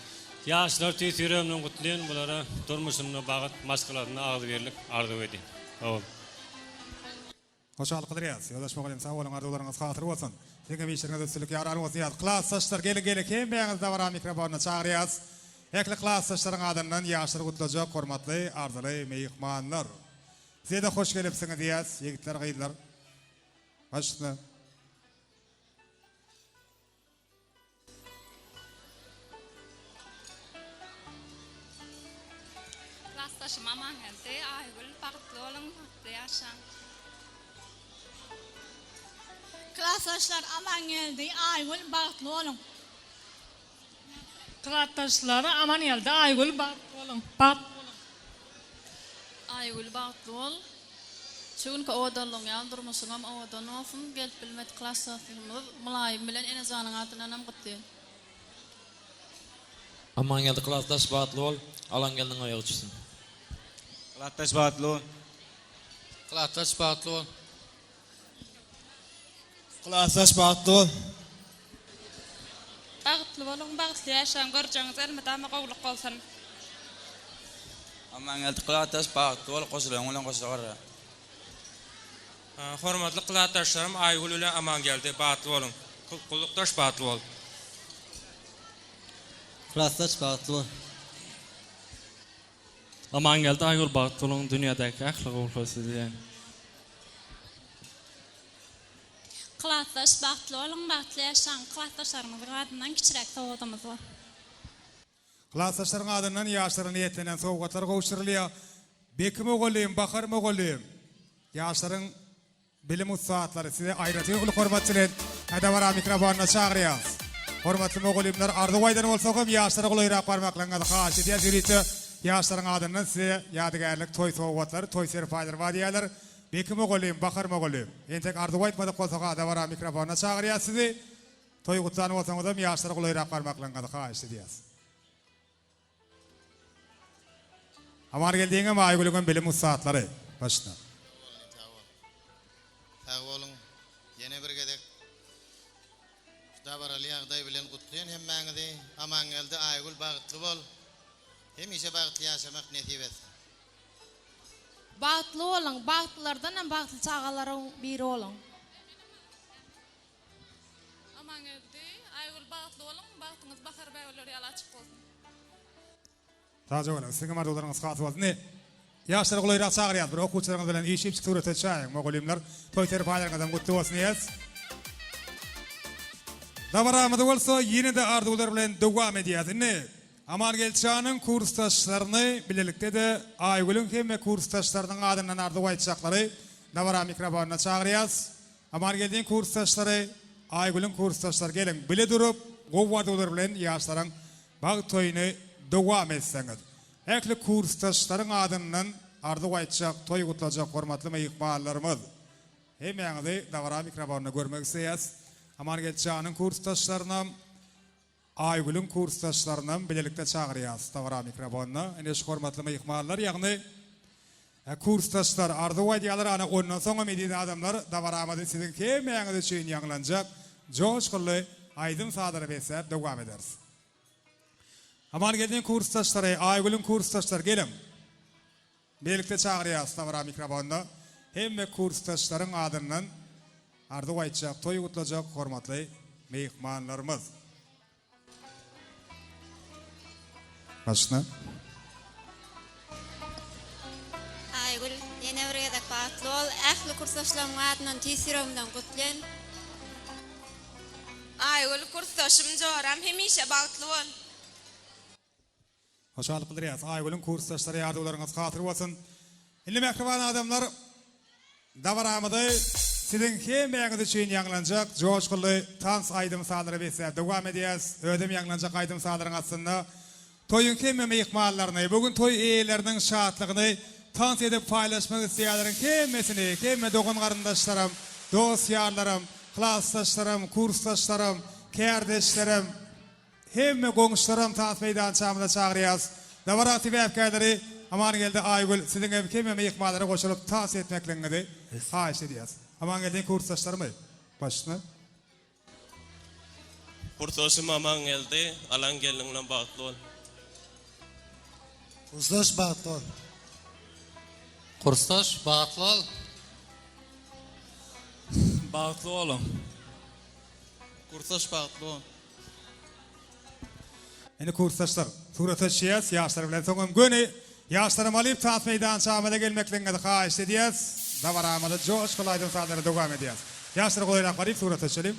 Ýaşlar tüýsüremden gutlayan bulara durmuşyny bagat maşgalaryna agdy berlik ardy edin. Ol. Hoşçakalk dileriz. Yoldaşmagyň sağ bolun, arzuwlaryňyz hatyr bolsun. Siziňe beşeriňizde sürlük ýarany bolsun diýär. Klassdaşlar gelin hemmeňiz dabara mikrofona çagyrýas. Ekli klassdaşlaryň adyndan ýaşary gutlajak hormatly arzuly mehmanlar. Size de hoş gelipsiňiz diýäs, ýigitler, gyzlar. Başla. Klassdaşym aman geldi, Aygül bagtly bolun, bagtly ýaşaň. Klassdaşlar aman geldi, Aygül bagtly bolun. Klassdaşlar aman geldi, Aygül bagtly bolun. Aygül bagtly bol. Çünki odalyň ýandyrmasyňam odan olsun, gelip bilmet klassdaşlarymyz Mulaýym bilen Enezanyň adyndan gutlaýan. Aman geldi klassdaş bagtly bol, alan geldiň aýagy düşsün. Klassdaş bagtly bol. Klassdaş bagtly bol. Klassdaş bagtly bol. Bagtly bolun, bagtly ýaşaň görjeňiz elmedama gowluk bolsun. Aman geldi klassdaş bagtly bol, goşularyň bilen goşulary. Hormatly klassdaşlarym, Aýgül bilen aman geldi, bagtly bolun. Kullukdaş bagtly bol. Klassdaş bagtly bol. Aman geldi, Aýgül bagtly bolun, dünýädäki ähli gowruklar diýen. Klassdaş bagtly bolun, bagtly ýaşaň. Klassdaşlarymyzyň adyndan kiçirek sowgadymyz bar. Klassdaşlaryň adyndan ýaşlaryny ýetlenen sowgatlar gowşurulýar. Bekim oğuluyum, bakarım oğuluyum. Yaşların bilim ustaatları size ayrıtı ulu hormatçılar. Hadi var mikrofonuna çağırıyız. Hormatlı oğuluyumlar ardı vaydan olsa oğum yaşları kolayırak parmaklarına da xaş ediyor. Zürüytü yaşların adından size yadigarlık toy soğuvatları, toy serifaylar vadiyalar. Bekim oğuluyum, bakarım oğuluyum. Entek ardı vaytmadı kolsa hadi var mikrofonuna çağırıyız sizi. Toy kutlanı olsanız da yaşları kolayırak parmaklarına da xaş ediyor. Amar geldiğine mi aygülüğün bilim ustaatları başına. Sağ olun. Yine bir gedek. Dabar Ali Ağday bilen kutlayan hemmeňizi aman geldi aygül bagtly bol. Hemişe bagtly yaşamak nasip etsin. Bagtly bolun, bagtlylardan hem bagtly çağalaryň biri bolun. Aman geldi, aygul bagtly bolun, bagtyňyz bahar bäwleri ýaly açyk bolsun. Taze ola, sizin mardolarınız katı olsun. Ne? Yaşlar kolayırak çağırıyız. Bir okuçlarınız bilen işip çıktı çağırın. Moğolimler toy terpalarınızdan kutlu olsun yaz. Davaramada olsa yine de ardular bilen devam ediyaz. Ne? Amar Gelçan'ın kurstaşlarını bilelikte de Aygül'ün hem kurstaşlarının adından ardu aytacakları Davara mikrofonuna çağırıyız. Amar Geldiğin kurstaşları Aygül'ün kurstaşları gelin bile durup kuvvadular bilen yaşların bağ toyunu devam etseniz. Ekli kurstaşların adından ardı aytacak, toy kutlayacak hormatlı meyikmallarımız. Hemeňizi Davara mikrofonuna görmek isteyiz. Amar Gelçan'ın kurstaşlarına Aygül'ün kurstaşlarından bilelikte çağırıyız Davara mikrofonuna. Eneş hormatlı meyikmallar yani kurstaşlar ardı aydiyalar ana ondan sonra medine adamlar Davaramada sizin hemeňiz için ýanglanjak. Joşgully aydın sadara beser devam ederiz. Amar geldiğin kurstaşları, Aygül'ün kurstaşları gelin. Birlikte çağırıyız Davara mikrofonuna. Hem kurstaşların adından ardı aytacak, toy kutlayacak hormatly meyikmanlarımız. Başına. Aygül, yine bir gedek bagtly bol. Ähli kursaşlaryň adынан tesiromdan gutlayan. Aygül kursaşym Joram hemişe bagtly bol. Hoşalyk bildirýäs. Aygül'ün kurstaşları ýardylaryňyz hatır bolsun. Indi mehriban adamlar Davaramada sizin hemeňiz üçin ýanglanjak joşgully tans aýdym salary beser dowam edýäs. Ödem ýanglanjak aýdym salaryň aslynda toyun hemme mehmanlaryny, bugün toy eýeleriniň şatlygyny tans edip paýlaşmak isleýärlerin hemmesini, hemme dogun garyndaşlarym, dost ýarlarym, klassdaşlarym, kursdaşlarym, kärdeşlerim, hemme goňuşlarym tans meýdançamyna çağırýas. Davara tebäpkäleri aman geldi Aygül sizin hemme mehmanlara goşulyp tans etmekliňizi haýyş edýäs. Aman geldi kursdaşlarym başyna. Kurtaşım aman geldi, alan geldiğinden bagtly bol. Kurstaş bagtly bol. Kurstaş bagtly bol. Bagtly bolun. Kurstaş bagtly bol. Eni kurstaşlar, surata şiyas, yaşlar bilen soňam göni, yaşlarym alyp tans meýdançamyna gelmekliňizi haýyş edýäs. Davaramada joş golaýdym sadary dowam edýäs. Yaşlar golaýrak baryp surata çelim.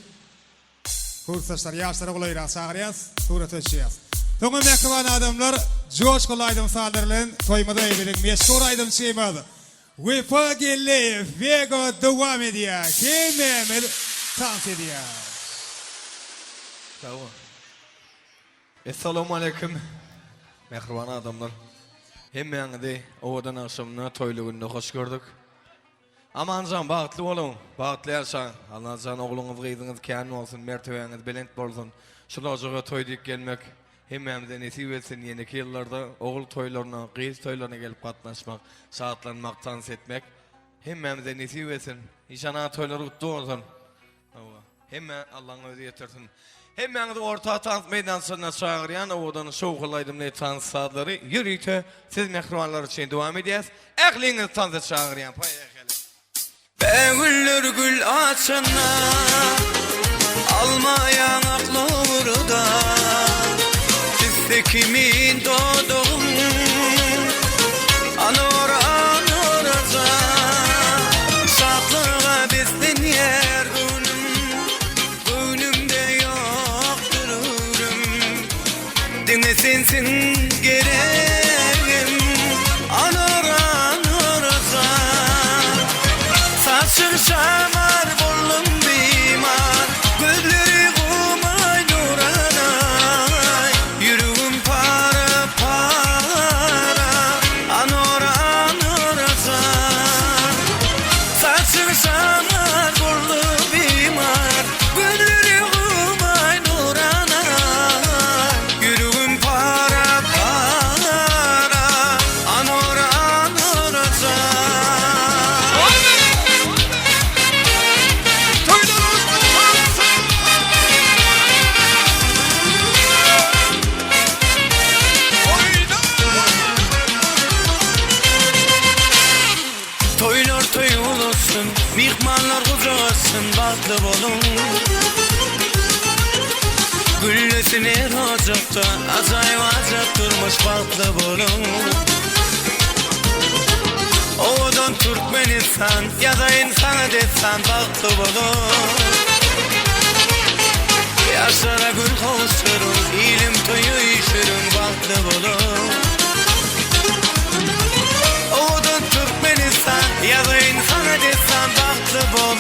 Kurstaşlar yaşlara golaýrak çağırýas, surata şiyas. Soňam mehriban adamlar, joş golaýdym sadary bilen toýmada eýledik, meşhur aýdym şeýmez. We pagelle vego dowam edýär. Kimem tans edýär. Sağ ol. Assalamu alaikum. Mehriban adamlar. Hemmeňizi owadan akşamna toýlugyna hoş gördük. Amanjan bagtly bolun, bagtly ýaşaň. Allahjan ogluňyz gyzyňyz kän bolsun, mertebeňiz belent bolsun. Şularyga toý diýip gelmek hemmemize nesip etsin. Ýene-ki ýyllarda ogul toýlaryna, gyz toýlaryna gelip gatnaşmak, şatlanmak, tans etmek hemmemize nesip etsin. İnşallah toýlar gutly bolsun. Hemme Allah'ın özü yetirsin. Hemmeňizi orta tans meýdançyna çağırýan owadan şowgulaýdym ne tans sadlary ýürüýte siz mehribanlar üçin dowam edýäs. Ähliňiz tansy çağırýan paýaýaly. Bäwüller gül açana almayan aklurda bizde kimin doğdum anora anoraza şatlığa bizden yer gönlümde yok dururum dine sensin gereğim anora bağıtlı bolun. Güllesine rocukta acayip acayip durmuş bağıtlı bolun. Oğudan Türkmenistan ya da insana detsan bağıtlı bolun. Yaşlara gül kavuşturun, ilim toyu işürün bağıtlı bolun. Oğudan Türkmenistan ya da insana detsan bağıtlı bolun.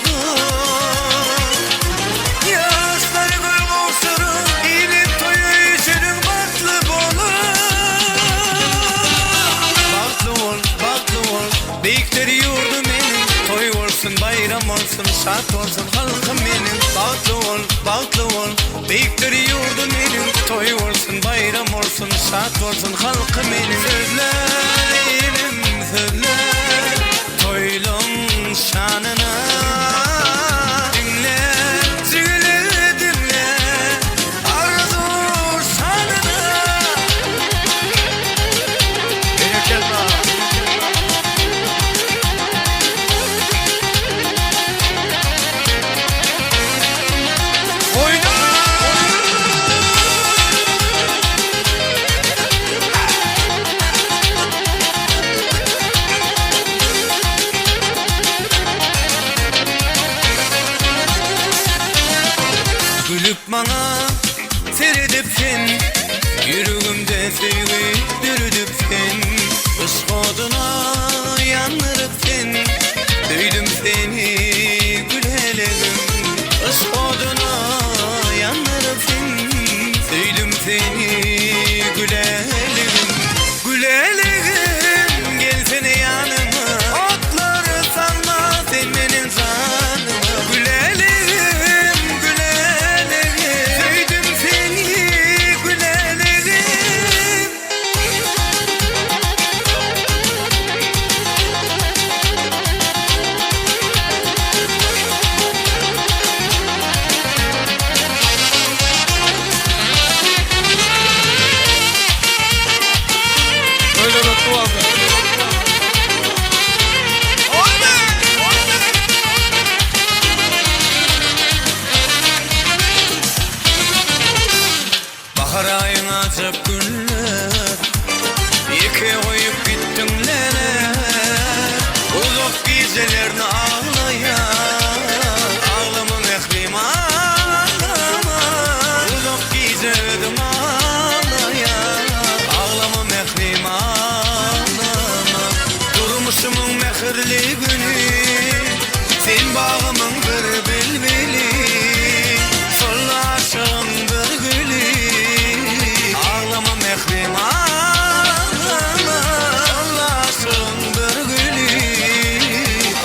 Yaşlara gül kavuşturun, ilim toyu işürün bağıtlı bolun. Bağıtlı ol, bağıtlı ol, beyikleri yurdum benim. Toy olsun, bayram olsun, şart olsun halkım benim. Bağıtlı ol, bağıtlı ol, beyikleri yurdum benim. Toy olsun, bayram olsun, şart olsun halkım benim. Sözlerim, sözler, toylum şanına. Dinle, züle dinle, arzu şanına. Yaşasın. Gülüp bana seyredipsin, yüreğimde sevgi bürüdüpsin. Işk oduna yandırıpsin, duydum seni gülelerim. Işk oduna yandırıpsin, duydum seni gülelerim. Gülelerim gelsene yanıma, otları sanma sen benim canıma. Gülelerim bahar ayın acap günler, yeke koyup gittin neler. Uzak gecelerini ağlayan, ağlama mehrim ağlama. Uzak gecelerim ağlayan, ağlama mehrim ağlama. Durmuşumun mehirli günü, sen bağımın bir bilbili. Sol aşığın bir gülü, ağlama mehrim ağlama. Sol aşığın bir gülü,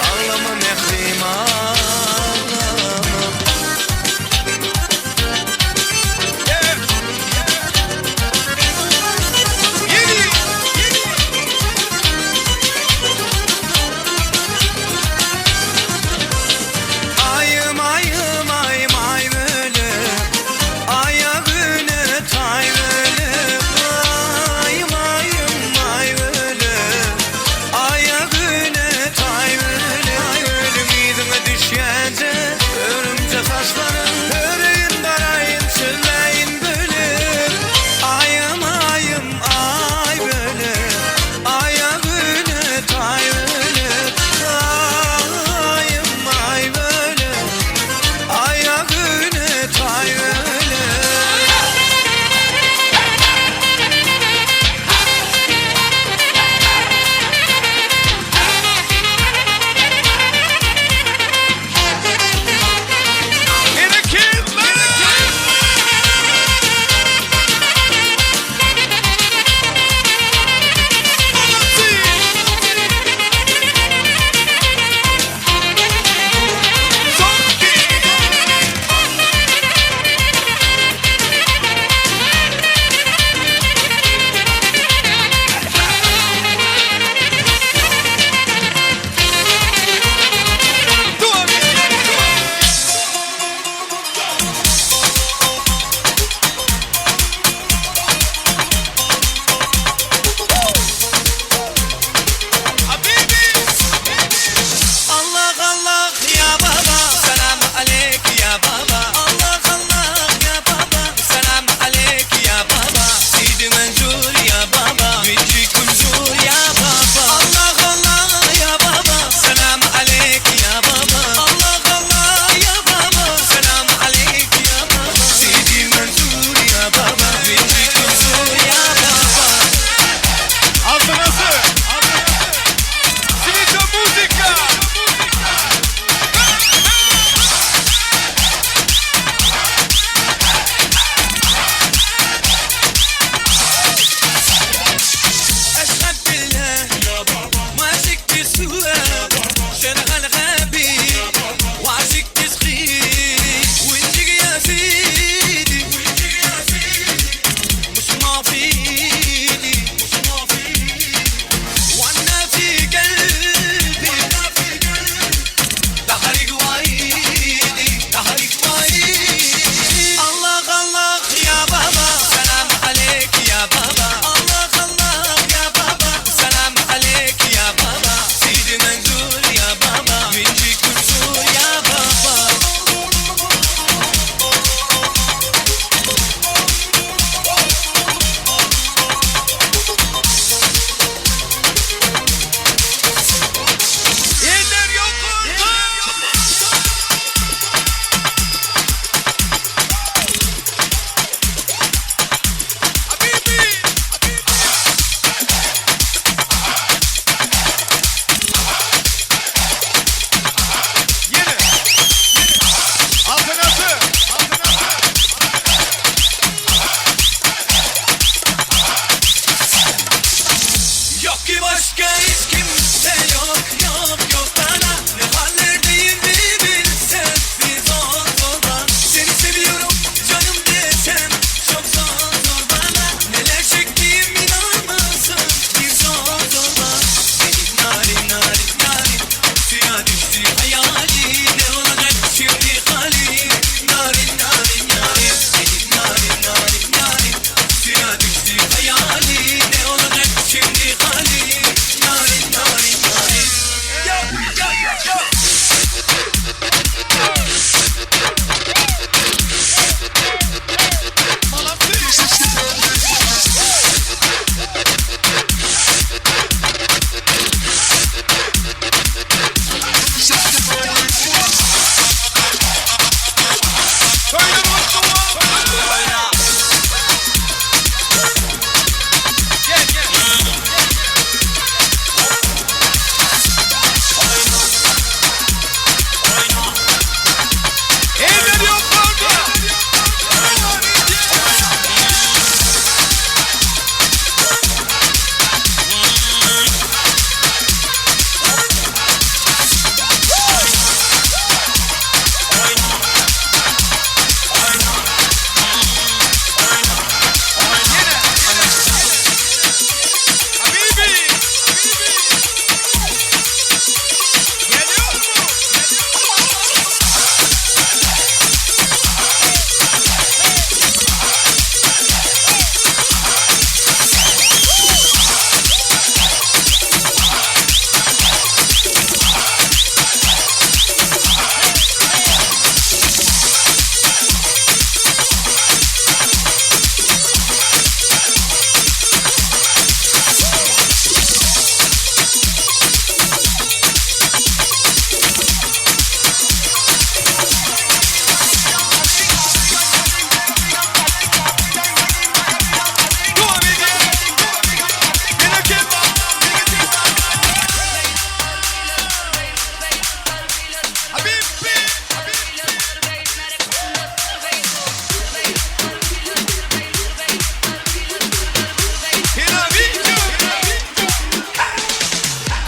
ağlama mehrim ağlama. Başka hiç kimse yok yok yok bana. Ne hallerdeyim bir bilsen bir zor zor bana. Seni seviyorum canım desem çok zor zor bana. Neler çektiğim inanmasın bir zor zor bana. Benim narin narin narin suya düştü hayali. Ne olacak şimdi hali? Narin narin narin benim narin narin narin suya düştü hayali. Ne olacak şimdi hali? Narin narin narin. Yo yo yo.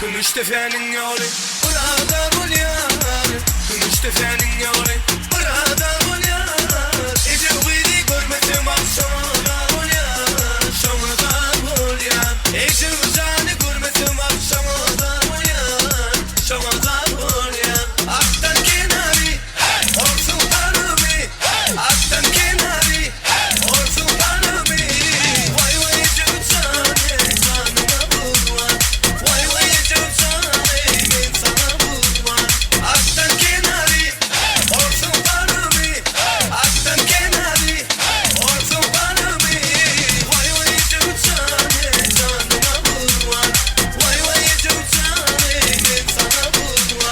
Gümüş tefenin yolu burada bul yar. Gümüş tefenin yolu burada bul yar. Ece uydu görmedim akşamda bul yar. Şamada bul yar. Ece uzanı görmedim akşamda bul yar. Şamada bul yar. Aktan kenarı olsun tanımı. Aktan kenarı olsun tanımı. Vay vay Ece uzanı canıma vurma. Vay vay Ece uzanı ben sana vurma. Aktan kenarı olsun tanımı. Aktan kenarı olsun tanımı. Vay vay Ece uzanı canıma vurma. Vay vay Ece uzanı ben sana vurma.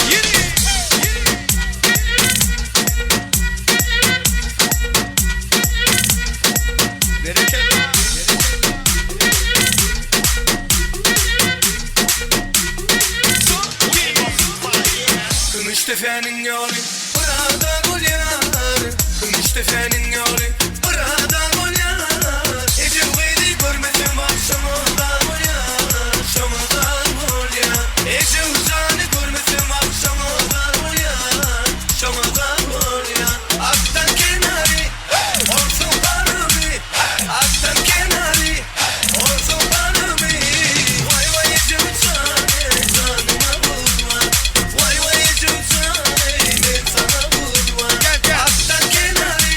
Gümüş tefenin yolu burada bul yar. Gümüş tefenin yolu burada bul yar. Ece uydu görmedim akşamda bul yar. Şamada bul yar. Ece uzanı görmedim akşamda bul yar. Şamada bul yar. Aktan kenarı olsun tanımı. Aktan kenarı olsun tanımı. Vay vay Ece uzanı canıma vurma. Vay vay Ece uzanı ben sana vurma. Aktan kenarı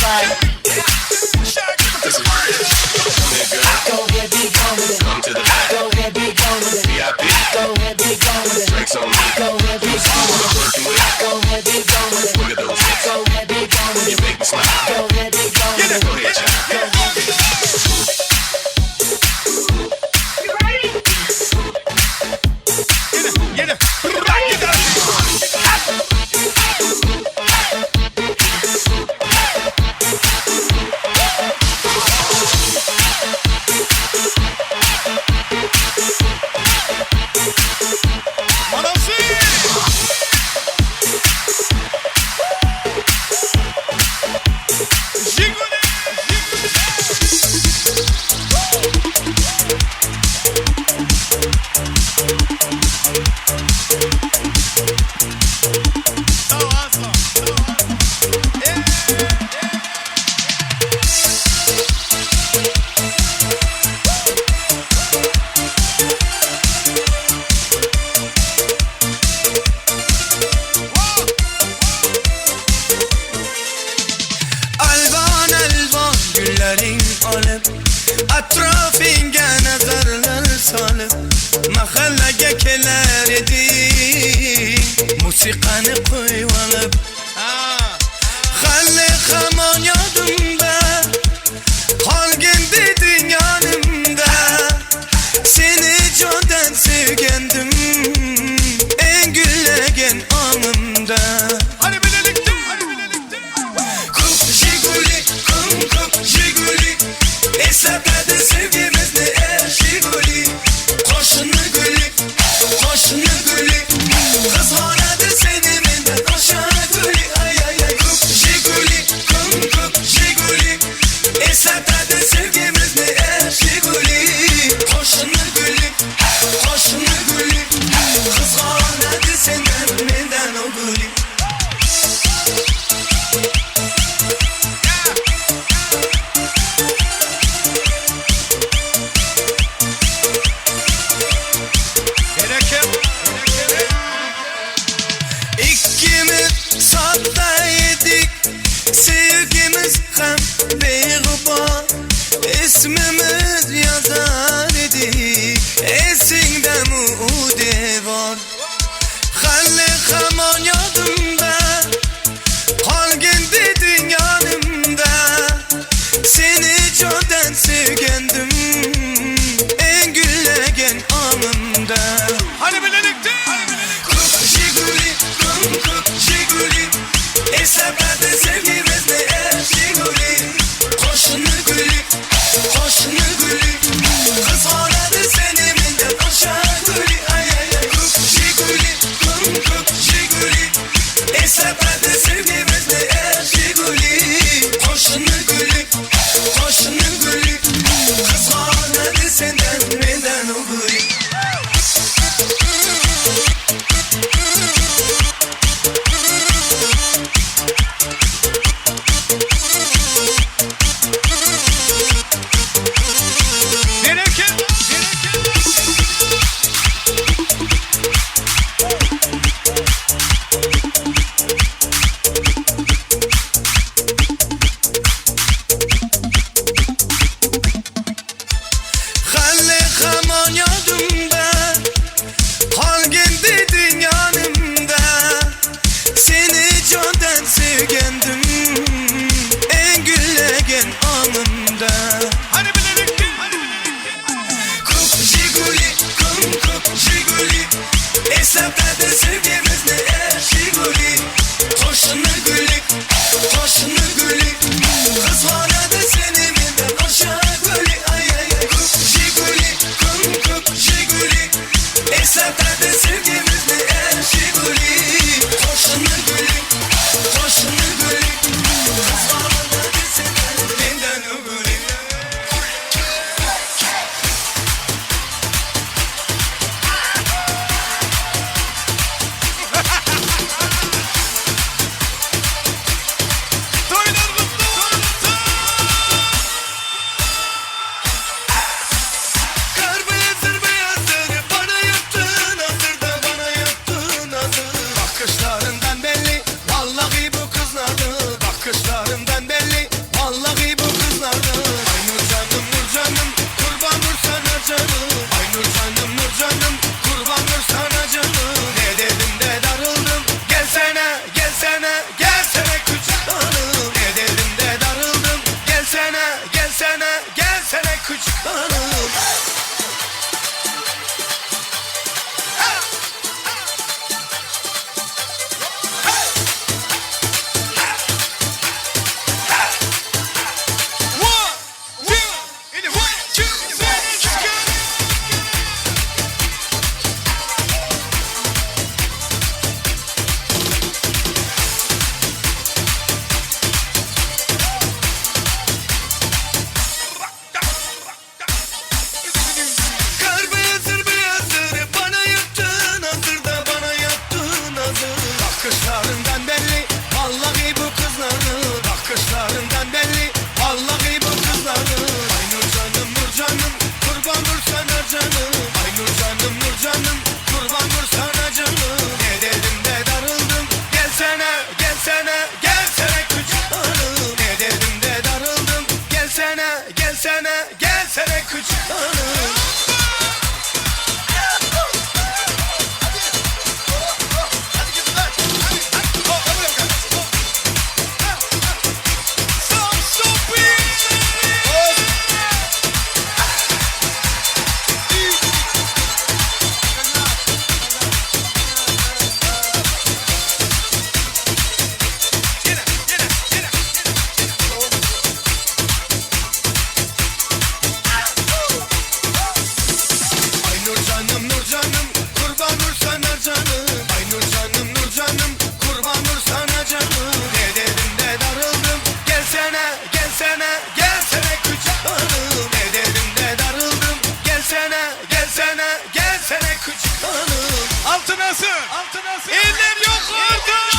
right. Go ahead, be gone with it. Come to the back. Go ahead, be gone with it. VIP. Go ahead, be gone with it. Drinks on me. Go ahead, be gone with it. Go ahead, be gone with it. Look at those hips. Go ahead, be gone with it. You make me smile. Go ahead, be gone with it. Go ahead, child. Musikanı koyup Halle kaman yadımda Halgin dedin yanımda Seni candan sevgendim En güllegen anımda Hadi birlikte Kup jiguli kup jiguli Esakladı sevgimiz ne er jiguli Koşunu gülü Kız horadı seni benden aşağı gülü Ay ay ay kup jiguli kup jiguli Esakladı sevgimiz ne er jiguli Koşunu gülü Kız horadı senden benden o gülü Sevgimiz hem beğuba İsmimiz yazar idik Esinde mude var Halle kaman yadımda Halgin dedin yanımda Seni candan sevgendim En güllegen anımda Hadi birlikte Kup jiguli kup jiguli Esakladı sevgimiz ne er jiguli Koşunu gülü Kız horadı seni benden aşağı gülü Ay ay ay kup jiguli Bakışlarından belli, vallahi bu kızların. Bakışlarından belli, vallahi bu kızların. Ay Nur canım, Nur canım, kurban vur sana canım. Ay Nur canım, Nur canım, kurban vur sana canım. Ne dedim de darıldım, gelsene, gelsene, gelsene küçük hanım. Ne dedim de darıldım, gelsene, gelsene, gelsene küçük hanım. Eller yukarıda.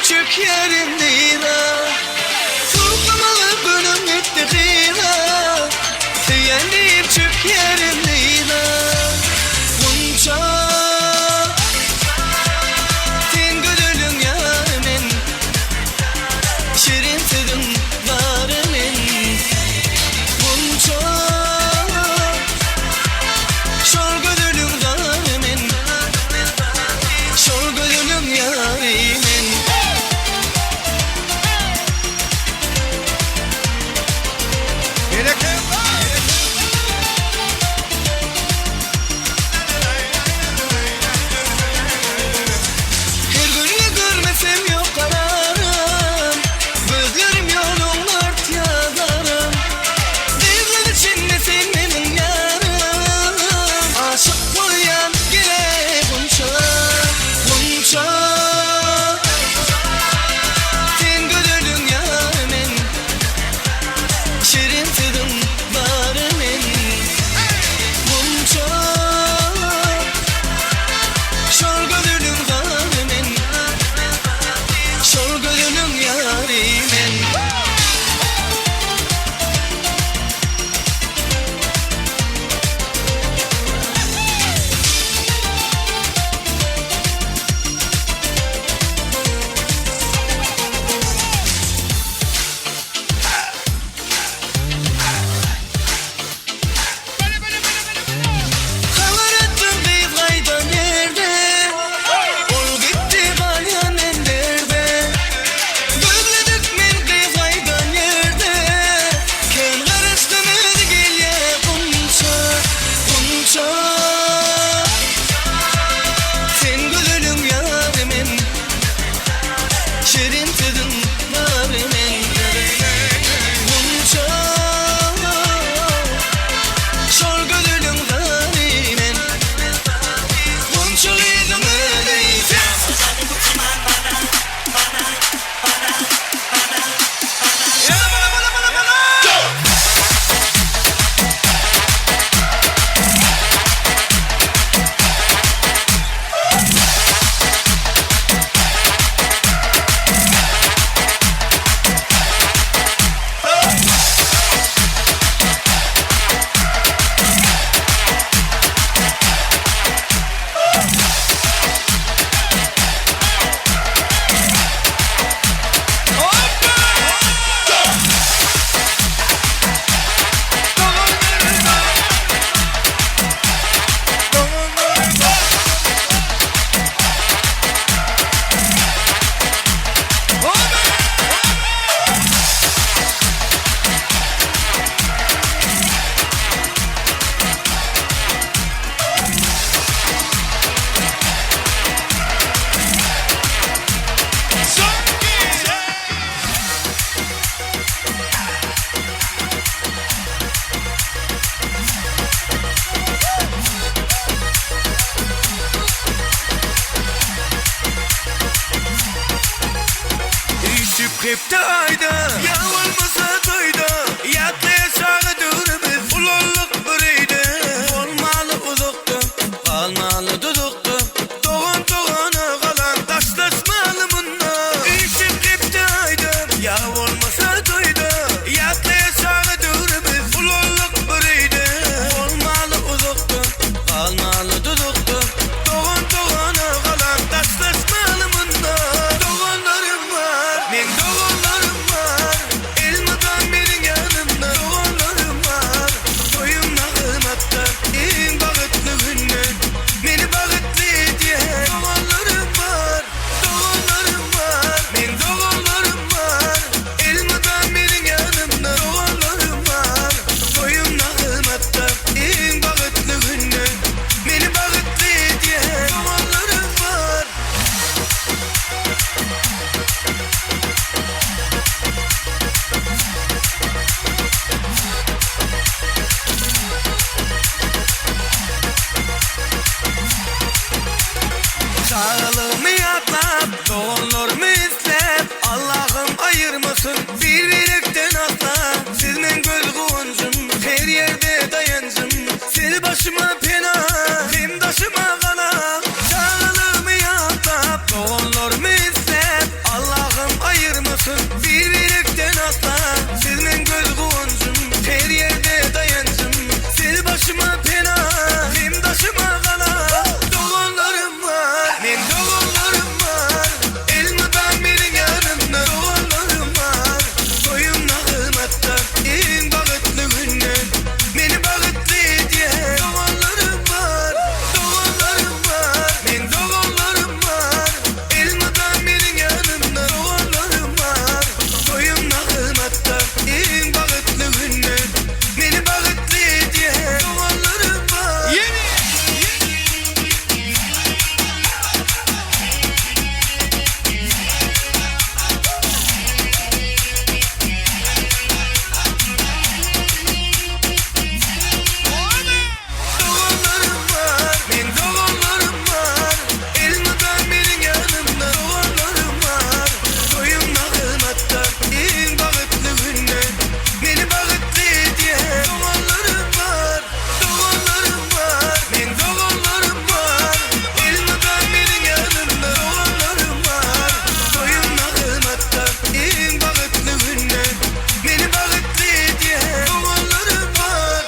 Çök yerimdeyna Turklamalı bölüm etti kıyla Seyenleyip çök yerimdeyna Bunca Sen gönülün yarımın Şirin sözün varımın Bunca Şol gönülün zarımın Şol gönülün yarımın kipte ayda ya olmasa toyda yatlaya sağı durumuz uloluk bireydi olmalı uzakta kalmalı dudukta doğan doğana kalan taşlaşmalı bunna işim kipte ayda ya olmasa toyda yatlaya sağı durumuz uloluk bireydi olmalı uzakta kalmalı dudukta doğan doğana kalan taşlaşmalı bunna doğanlarım var men doğanlarım var elmadan benim yanımda doğanlarım var toyum nağımatta en bağıtlı günler beni bağıtlı diye doğanlarım var men doğanlarım var elmadan benim yanımda doğanlarım var toyum nağımatta en bağıtlı günler beni bağıtlı diye doğanlarım var. Sağlığımı yatlap, doğumlarımı izlep Allah'ım ayırmasın birbirekten asla Siz men göz kuğuncum, her yerde dayancım Sil başıma pena, hem taşıma kana Sağlığımı yatlap, doğumlarımı izlep Allah'ım ayırmasın birbirekten asla Siz men göz kuğuncum, her yerde dayancım Sil başıma pena, hem taşıma kana Doğanlarım var, men doğanlarım var Elmadan benim yanımda doğanlarım var Toyum nağımatta en bağıtlı günler Beni bağıtlı diye doğanlarım var men doğanlarım var Elmadan benim yanımda doğanlarım var Toyum nağımatta en bağıtlı günler Beni bağıtlı diye doğanlarım var Doğanlarım var, men doğanlarım var Elmadan benim yanımda doğanlarım var Toyum nağımatta en bağıtlı günler Beni bağıtlı diye doğanlarım var men doğanlarım var Elmadan benim yanımda doğanlarım var Toyum nağımatta en bağıtlı günler Beni bağıtlı diye doğanlarım var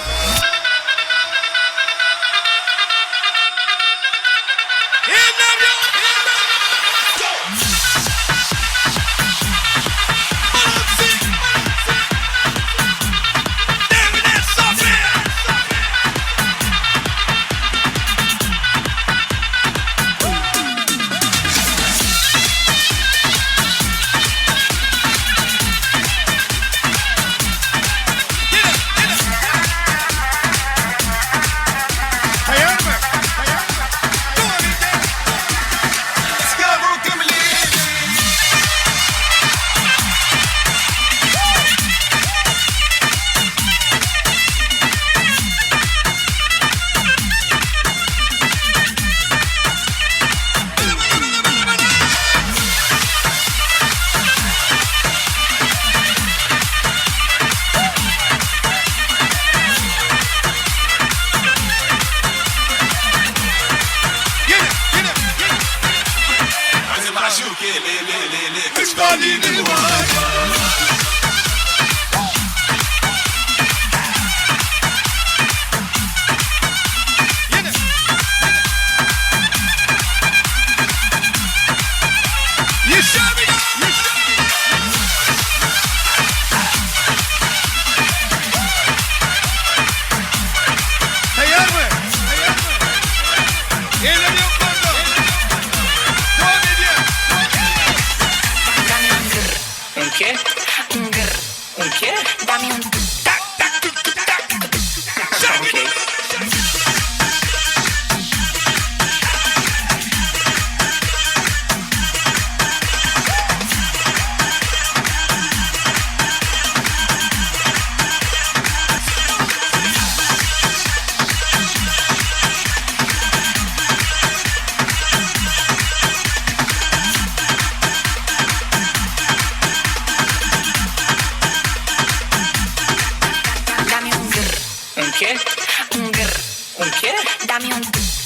un qué? Dame un